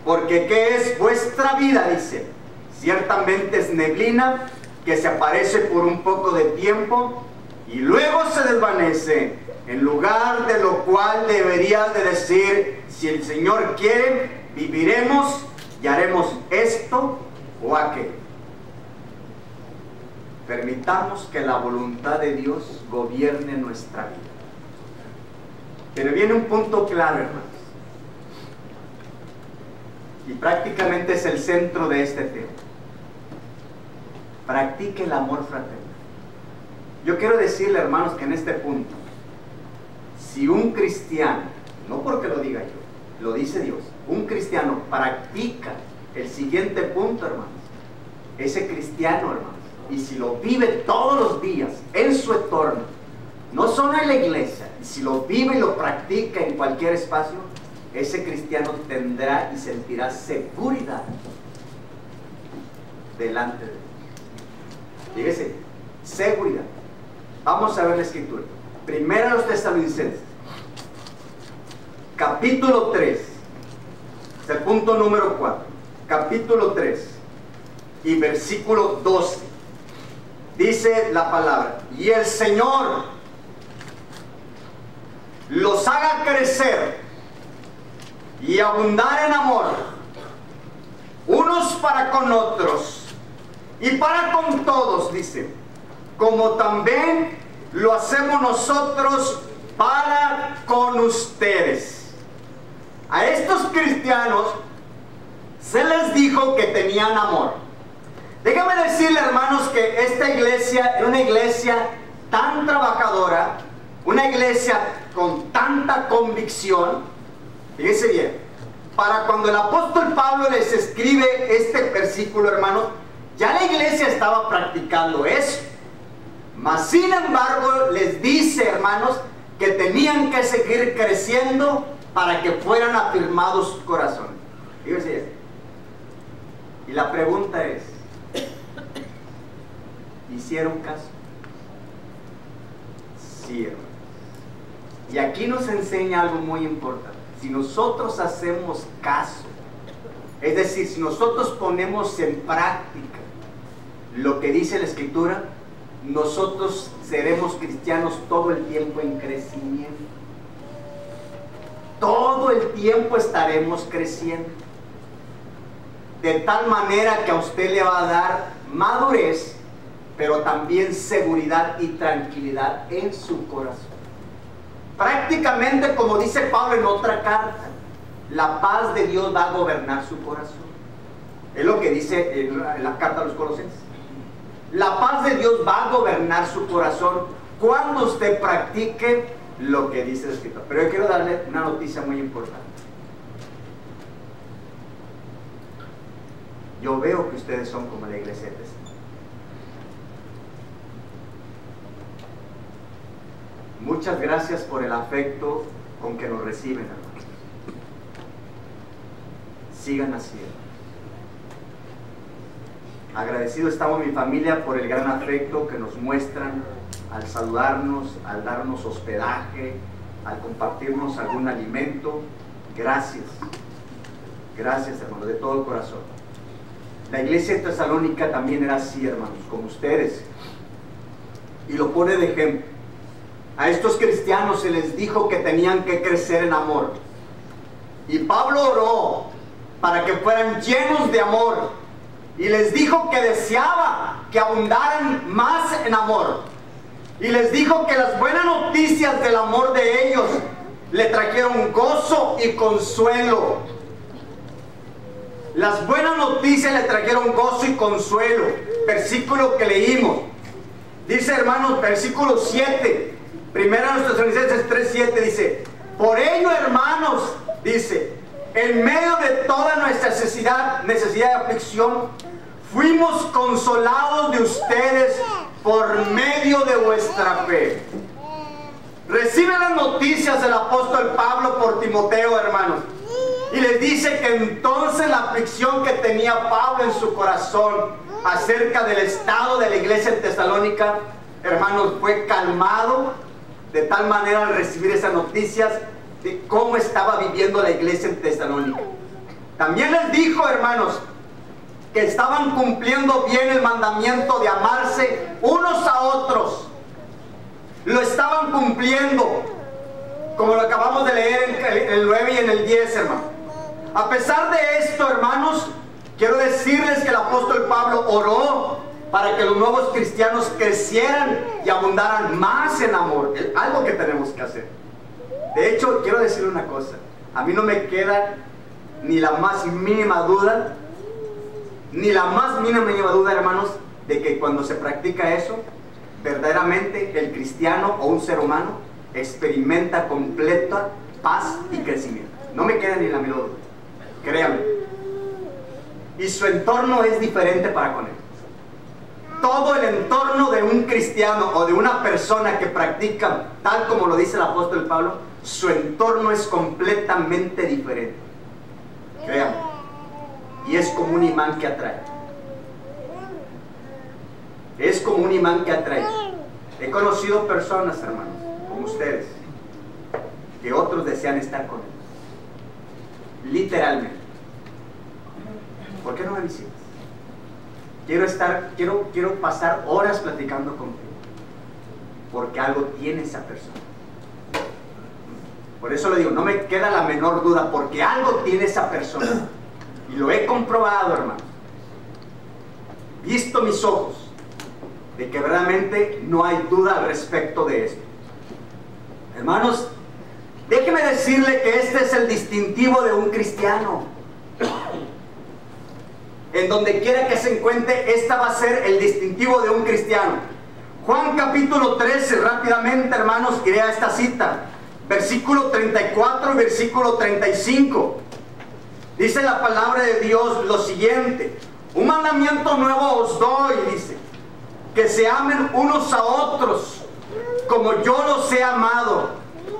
Porque ¿qué es vuestra vida? Dice: ciertamente es neblina que se aparece por un poco de tiempo y luego se desvanece, en lugar de lo cual deberías de decir, si el Señor quiere, viviremos y haremos esto o aquello. Permitamos que la voluntad de Dios gobierne nuestra vida. Pero viene un punto claro, hermanos, y prácticamente es el centro de este tema. Practique el amor fraterno. Yo quiero decirle, hermanos, que en este punto, si un cristiano, no porque lo diga yo, lo dice Dios, un cristiano practica el siguiente punto, hermanos, ese cristiano, hermanos, y si lo vive todos los días en su entorno, no solo en la iglesia, y si lo vive y lo practica en cualquier espacio, ese cristiano tendrá y sentirá seguridad delante de Dios. Fíjese, seguridad. Vamos a ver la escritura. Primera a los Tesalonicenses, capítulo 3, es el punto número 4, capítulo 3 y versículo 12. Dice la palabra: y el Señor los haga crecer y abundar en amor, unos para con otros y para con todos, dice, como también lo hacemos nosotros para con ustedes. A estos cristianos se les dijo que tenían amor. Déjame decirle, hermanos, que esta iglesia era una iglesia tan trabajadora, una iglesia con tanta convicción. Fíjense bien, para cuando el apóstol Pablo les escribe este versículo, hermanos, ya la iglesia estaba practicando eso. Mas sin embargo les dice, hermanos, que tenían que seguir creciendo para que fueran afirmados sus corazones. Fíjense bien. Y la pregunta es, ¿hicieron caso? Sí, hermanos. Y aquí nos enseña algo muy importante. Si nosotros hacemos caso, es decir, si nosotros ponemos en práctica lo que dice la Escritura, nosotros seremos cristianos todo el tiempo en crecimiento. Todo el tiempo estaremos creciendo. De tal manera que a usted le va a dar madurez, pero también seguridad y tranquilidad en su corazón. Prácticamente, como dice Pablo en otra carta, la paz de Dios va a gobernar su corazón. Es lo que dice en la carta a los Colosenses. La paz de Dios va a gobernar su corazón cuando usted practique lo que dice el Escritor. Pero yo quiero darle una noticia muy importante. Yo veo que ustedes son como la iglesia de Tesla. Muchas gracias por el afecto con que nos reciben, hermanos. Sigan así. Agradecido estamos mi familia por el gran afecto que nos muestran al saludarnos, al darnos hospedaje, al compartirnos algún alimento. Gracias. Gracias, hermanos, de todo corazón. La iglesia de Tesalónica también era así, hermanos, como ustedes. Y lo pone de ejemplo. A estos cristianos se les dijo que tenían que crecer en amor. Y Pablo oró para que fueran llenos de amor. Y les dijo que deseaba que abundaran más en amor. Y les dijo que las buenas noticias del amor de ellos le trajeron gozo y consuelo. Las buenas noticias le trajeron gozo y consuelo. Versículo que leímos. Dice, hermanos, versículo 7. Primera de los Tesalonicenses 3:7 dice: por ello, hermanos, dice, en medio de toda nuestra necesidad de aflicción, fuimos consolados de ustedes por medio de vuestra fe. Recibe las noticias del apóstol Pablo por Timoteo, hermanos, y les dice que entonces la aflicción que tenía Pablo en su corazón acerca del estado de la iglesia en Tesalónica, hermanos, fue calmado de tal manera al recibir esas noticias de cómo estaba viviendo la iglesia en Tesalónica. También les dijo, hermanos, que estaban cumpliendo bien el mandamiento de amarse unos a otros. lo estaban cumpliendo, como lo acabamos de leer en el 9 y en el 10, hermano. A pesar de esto, hermanos, quiero decirles que el apóstol Pablo oró para que los nuevos cristianos crecieran y abundaran más en amor. Es algo que tenemos que hacer. De hecho, quiero decirle una cosa. A mí no me queda ni la más mínima duda, hermanos, de que cuando se practica eso, verdaderamente el cristiano o un ser humano experimenta completa paz y crecimiento. No me queda ni la menor duda. Créanme. Y su entorno es diferente para con él. Todo el entorno de un cristiano o de una persona que practica tal como lo dice el apóstol Pablo, su entorno es completamente diferente. Créanme. Y es como un imán que atrae. Es como un imán que atrae. He conocido personas, hermanos, como ustedes, que otros desean estar con él. Literalmente. ¿Por qué no me visitas? Quiero pasar horas platicando contigo. Porque algo tiene esa persona. Por eso le digo, no me queda la menor duda, porque algo tiene esa persona. Y lo he comprobado, hermano. Visto mis ojos, de que verdaderamente no hay duda al respecto de esto. Hermanos, déjeme decirle que este es el distintivo de un cristiano. En donde quiera que se encuentre, esta va a ser el distintivo de un cristiano. Juan capítulo 13, rápidamente, hermanos, iré a esta cita. Versículo 34 y versículo 35. Dice la palabra de Dios lo siguiente: un mandamiento nuevo os doy, dice, que se amen unos a otros, como yo los he amado,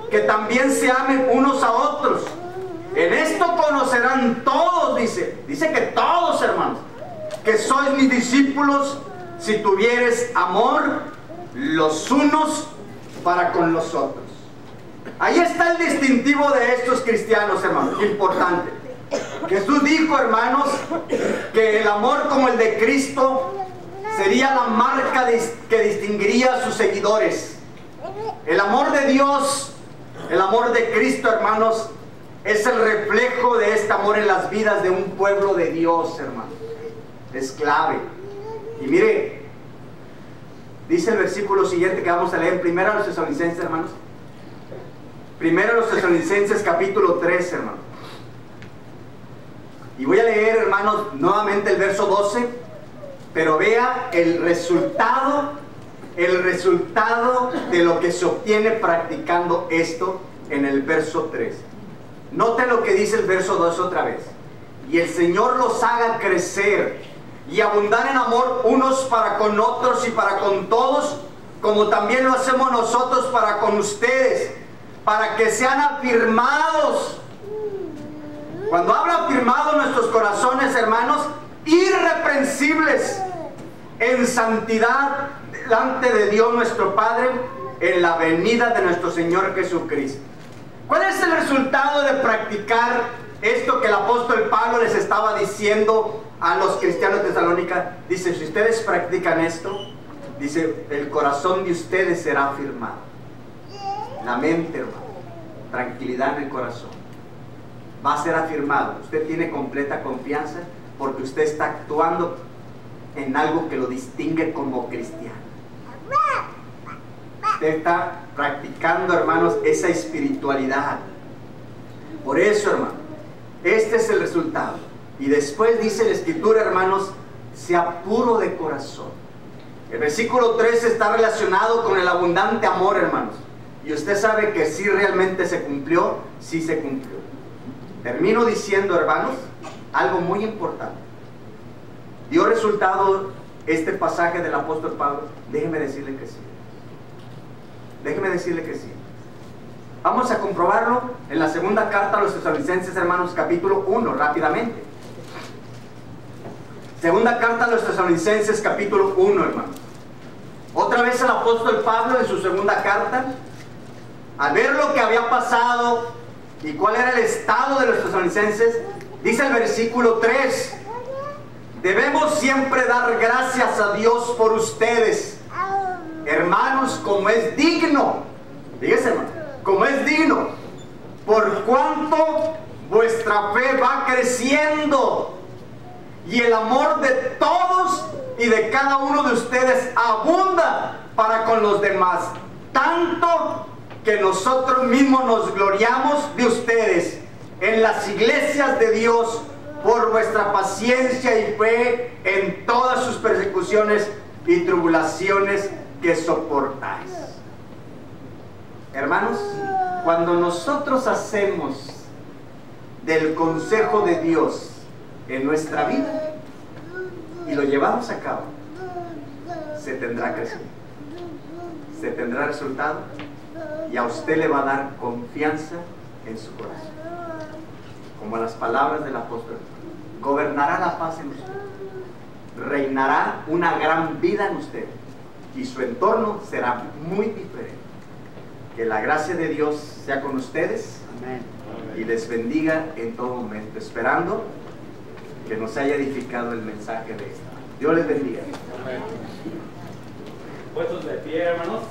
que también se amen unos a otros. En esto conocerán todos, dice que todos, hermanos, que sois mis discípulos, si tuvieres amor los unos para con los otros. Ahí está el distintivo de estos cristianos, hermanos, importante. Jesús dijo, hermanos, que el amor como el de Cristo sería la marca que distinguiría a sus seguidores. El amor de Dios, el amor de Cristo, hermanos, es el reflejo de este amor en las vidas de un pueblo de Dios, hermanos. Es clave. Y mire, dice el versículo siguiente que vamos a leer en 1 Tesalonicenses, hermanos. 1 Tesalonicenses capítulo 3, hermanos. Y voy a leer, hermanos, nuevamente el verso 12, pero vea el resultado de lo que se obtiene practicando esto en el verso 3. Note lo que dice el verso 2 otra vez. Y el Señor los haga crecer y abundar en amor unos para con otros y para con todos, como también lo hacemos nosotros para con ustedes, para que sean afirmados. Cuando habla afirmado nuestros corazones, hermanos, irreprensibles en santidad delante de Dios nuestro Padre en la venida de nuestro Señor Jesucristo. ¿Cuál es el resultado de practicar esto que el apóstol Pablo les estaba diciendo a los cristianos de Tesalónica? Dice, si ustedes practican esto, dice, el corazón de ustedes será afirmado. La mente, hermano, tranquilidad en el corazón, va a ser afirmado. Usted tiene completa confianza porque usted está actuando en algo que lo distingue como cristiano. Usted está practicando, hermanos, esa espiritualidad. Por eso, hermano, este es el resultado. Y después dice la Escritura, hermanos, sea puro de corazón. El versículo 13 está relacionado con el abundante amor, hermanos. Y usted sabe que sí realmente se cumplió, sí se cumplió. Termino diciendo, hermanos, algo muy importante. ¿Dio resultado este pasaje del apóstol Pablo? Déjeme decirle que sí. Déjeme decirle que sí. Vamos a comprobarlo en la segunda carta a los Tesalonicenses, hermanos, capítulo 1, rápidamente. Segunda carta a los Tesalonicenses, capítulo 1, hermanos. Otra vez el apóstol Pablo en su segunda carta, al ver lo que había pasado y cuál era el estado de los tesalonicenses, dice el versículo 3: debemos siempre dar gracias a Dios por ustedes, hermanos, como es digno, fíjese, hermano, como es digno, por cuanto vuestra fe va creciendo y el amor de todos y de cada uno de ustedes abunda para con los demás, tanto que nosotros mismos nos gloriamos de ustedes en las iglesias de Dios por vuestra paciencia y fe en todas sus persecuciones y tribulaciones que soportáis. Hermanos, cuando nosotros hacemos del consejo de Dios en nuestra vida y lo llevamos a cabo, se tendrá crecimiento, se tendrá resultado y a usted le va a dar confianza en su corazón. Como las palabras del apóstol, gobernará la paz en usted, reinará una gran vida en usted y su entorno será muy diferente. Que la gracia de Dios sea con ustedes. Amén. Y les bendiga en todo momento, esperando que nos haya edificado el mensaje de esta. Dios les bendiga.
Amén. Puestos de pie, hermanos.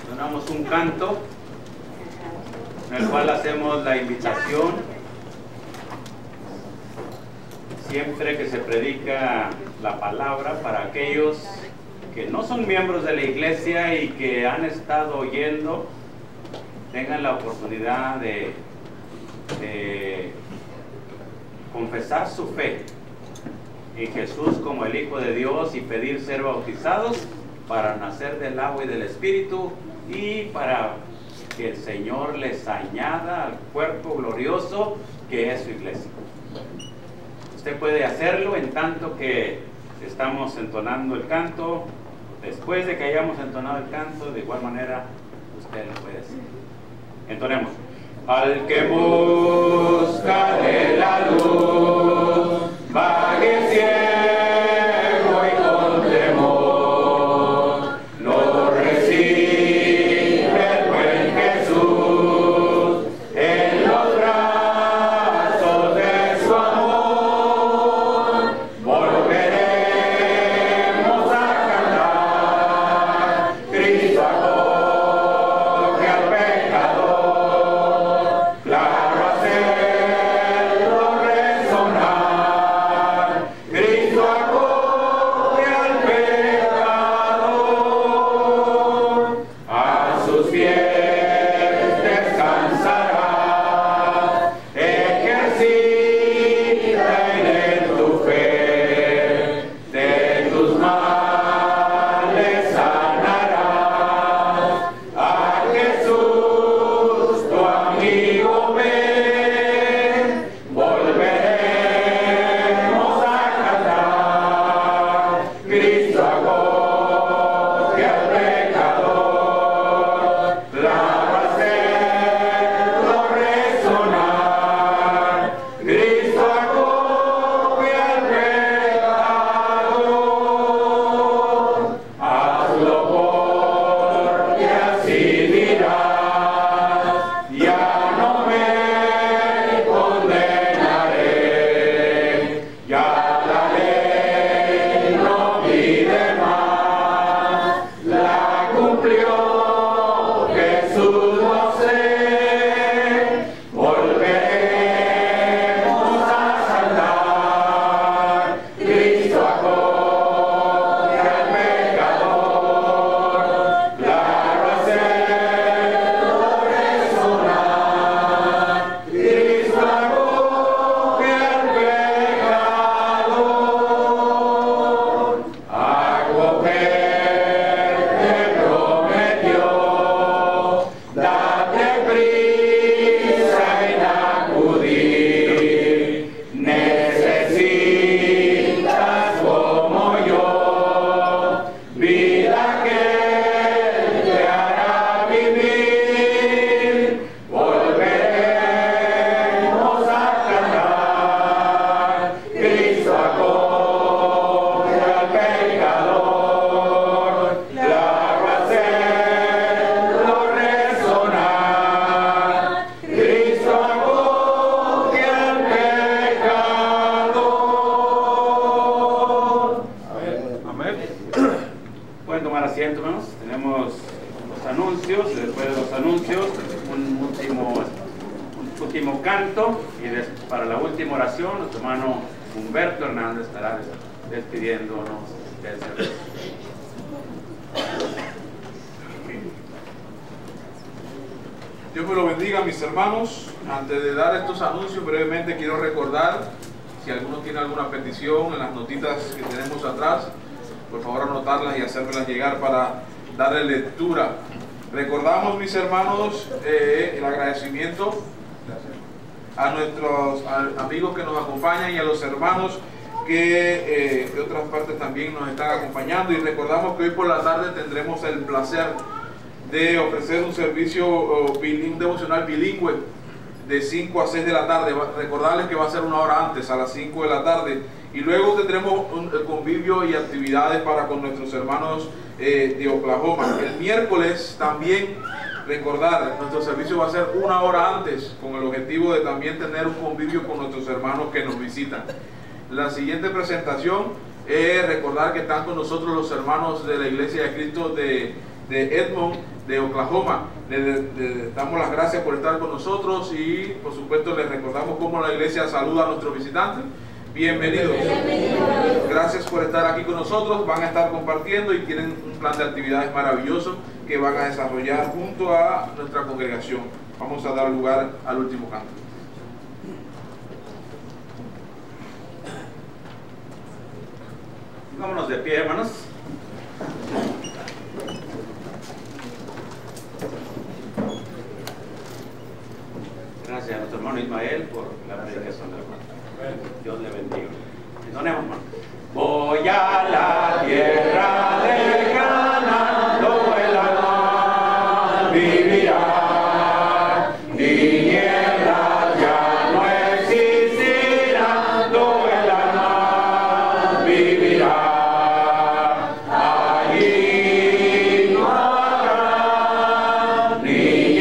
Sonamos un canto en el cual hacemos la invitación siempre que se predica la palabra para aquellos que no son miembros de la iglesia y que han estado oyendo, tengan la oportunidad de confesar su fe en Jesús como el Hijo de Dios y pedir ser bautizados para nacer del agua y del Espíritu y para que el Señor les añada al cuerpo glorioso que es su iglesia. Usted puede hacerlo en tanto que estamos entonando el canto. Después de que hayamos entonado el canto, de igual manera usted lo puede hacer. Entonemos. Al que busca de la luz, vague ciego y con temor, lo recibe el buen Jesús en los brazos de su amor. Volveremos a cantar, Cristo acoge al pecador. Claro, hacerlo resonar. los anuncios. Después de los anuncios, un último canto, y para la última oración, nuestro hermano Humberto Hernández estará despidiéndonos del servicio.
Dios me lo bendiga, mis hermanos. Antes de dar estos anuncios, brevemente quiero recordar, si alguno tiene alguna petición, en las notitas que tenemos atrás, por favor anotarlas y hacérmelas llegar para darle lectura. Recordamos, mis hermanos, el agradecimiento a nuestros amigos que nos acompañan y a los hermanos que de otras partes también nos están acompañando, y recordamos que hoy por la tarde tendremos el placer de ofrecer un servicio un devocional bilingüe de 5 a 6 de la tarde. Recordarles que va a ser una hora antes, a las 5 de la tarde, y luego tendremos un convivio y actividades para con nuestros hermanos de Oklahoma. El miércoles también, recordar, nuestro servicio va a ser una hora antes, con el objetivo de también tener un convivio con nuestros hermanos que nos visitan. La siguiente presentación es recordar que están con nosotros los hermanos de la Iglesia de Cristo de Edmond, de Oklahoma. Les damos las gracias por estar con nosotros, y por supuesto les recordamos cómo la iglesia saluda a nuestros visitantes. Bienvenidos. Gracias por estar aquí con nosotros. Van a estar compartiendo y tienen un plan de actividades maravilloso que van a desarrollar junto a nuestra congregación. Vamos a dar lugar al último canto.
Vámonos de pie, hermanos. Gracias a nuestro hermano Ismael por la predicación del hermano. Dios le bendiga. Entonemos, hermano. Voy a la tierra de Canaán, el alma vivirá. Tinieblas ya no existirán, el alma vivirá. Allí no habrá ni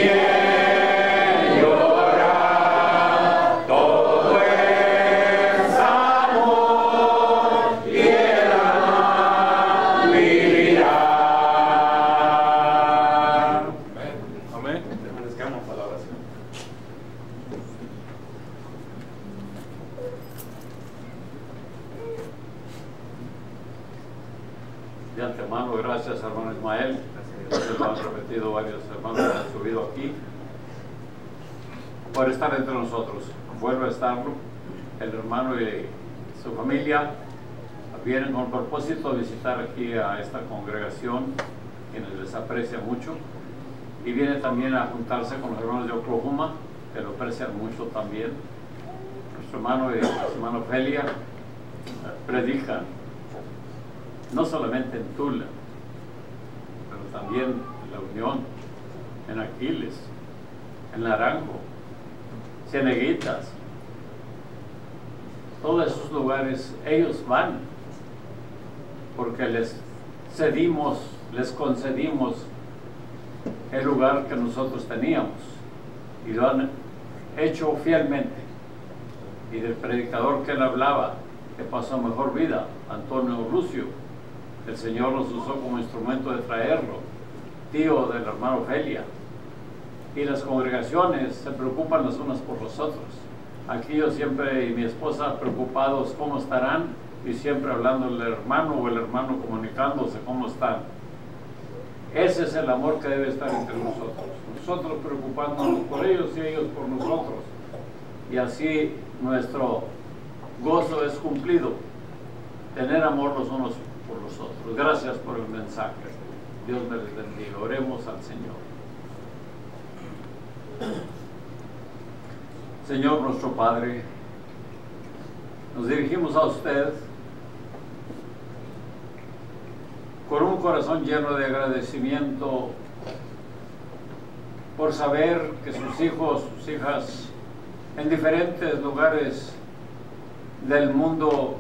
llorar, todo es amor y el alma vivirá.
Amén.
Permanezcamos para la oración.
De antemano, gracias, hermano Ismael. Gracias, lo han repetido varios hermanos que han subido aquí, por estar entre nosotros. Vuelve a estarlo. El hermano y su familia vienen con el propósito de visitar aquí a esta congregación, quienes les aprecia mucho, y viene también a juntarse con los hermanos de Oklahoma, que lo aprecian mucho también. Nuestro hermano y su hermana Ofelia predican no solamente en Tula, pero también en La Unión, en Aquiles, en Naranjo, Cieneguitas. Todos esos lugares ellos van porque les concedimos el lugar que nosotros teníamos, y lo han hecho fielmente. Y del predicador que él hablaba, que pasó mejor vida, Antonio Lucio, el Señor los usó como instrumento de traerlo, tío del hermano Ofelia. Y las congregaciones se preocupan las unas por los otros. Aquí yo siempre y mi esposa preocupados cómo estarán, y siempre hablando el hermano o el hermano comunicándose cómo están. Ese es el amor que debe estar entre nosotros. Nosotros preocupándonos por ellos y ellos por nosotros. Y así nuestro gozo es cumplido. Tener amor los unos por los otros. Gracias por el mensaje. Dios me les bendiga. Oremos al Señor. Señor nuestro Padre, nos dirigimos a usted con un corazón lleno de agradecimiento por saber que sus hijos, sus hijas, en diferentes lugares del mundo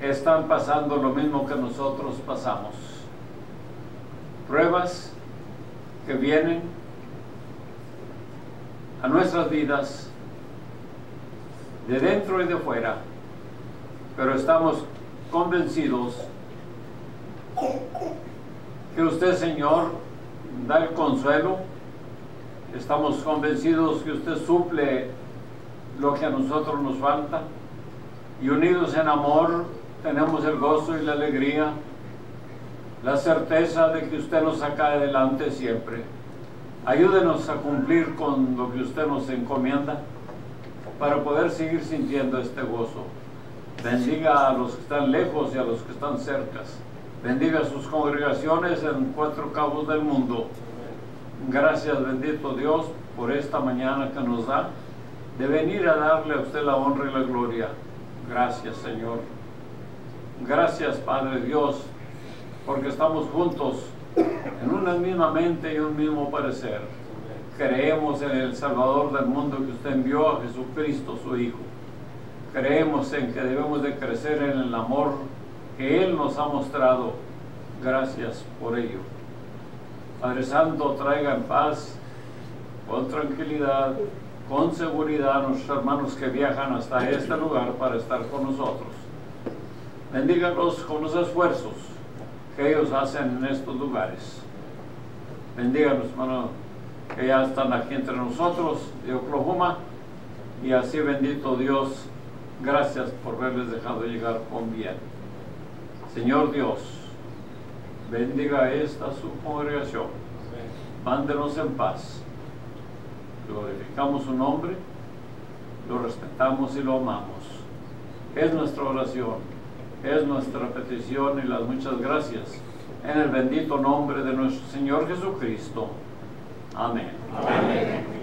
están pasando lo mismo que nosotros pasamos. Pruebas que vienen a nuestras vidas de dentro y de fuera, pero estamos convencidos que usted, Señor, da el consuelo. Estamos convencidos que usted suple lo que a nosotros nos falta, y unidos en amor tenemos el gozo y la alegría, la certeza de que usted nos saca adelante siempre. Ayúdenos a cumplir con lo que usted nos encomienda para poder seguir sintiendo este gozo. Bendiga a los que están lejos y a los que están cercas. Bendiga sus congregaciones en 4 cabos del mundo. Gracias, bendito Dios, por esta mañana que nos da de venir a darle a usted la honra y la gloria. Gracias, Señor. Gracias, Padre Dios, porque estamos juntos en una misma mente y un mismo parecer. Creemos en el Salvador del mundo que usted envió, a Jesucristo, su Hijo. Creemos en que debemos de crecer en el amor que Él nos ha mostrado. Gracias por ello. Padre Santo, traiga en paz, con tranquilidad, con seguridad a nuestros hermanos que viajan hasta este lugar para estar con nosotros. Bendígalos con los esfuerzos que ellos hacen en estos lugares. Bendíganos, hermanos, que ya están aquí entre nosotros de Oklahoma, y así, bendito Dios, gracias por haberles dejado llegar con bien. Señor Dios, bendiga esta su congregación. Mándenos en paz. Glorificamos su nombre, lo respetamos y lo amamos. Es nuestra oración, es nuestra petición y las muchas gracias en el bendito nombre de nuestro Señor Jesucristo. Amén. Amén.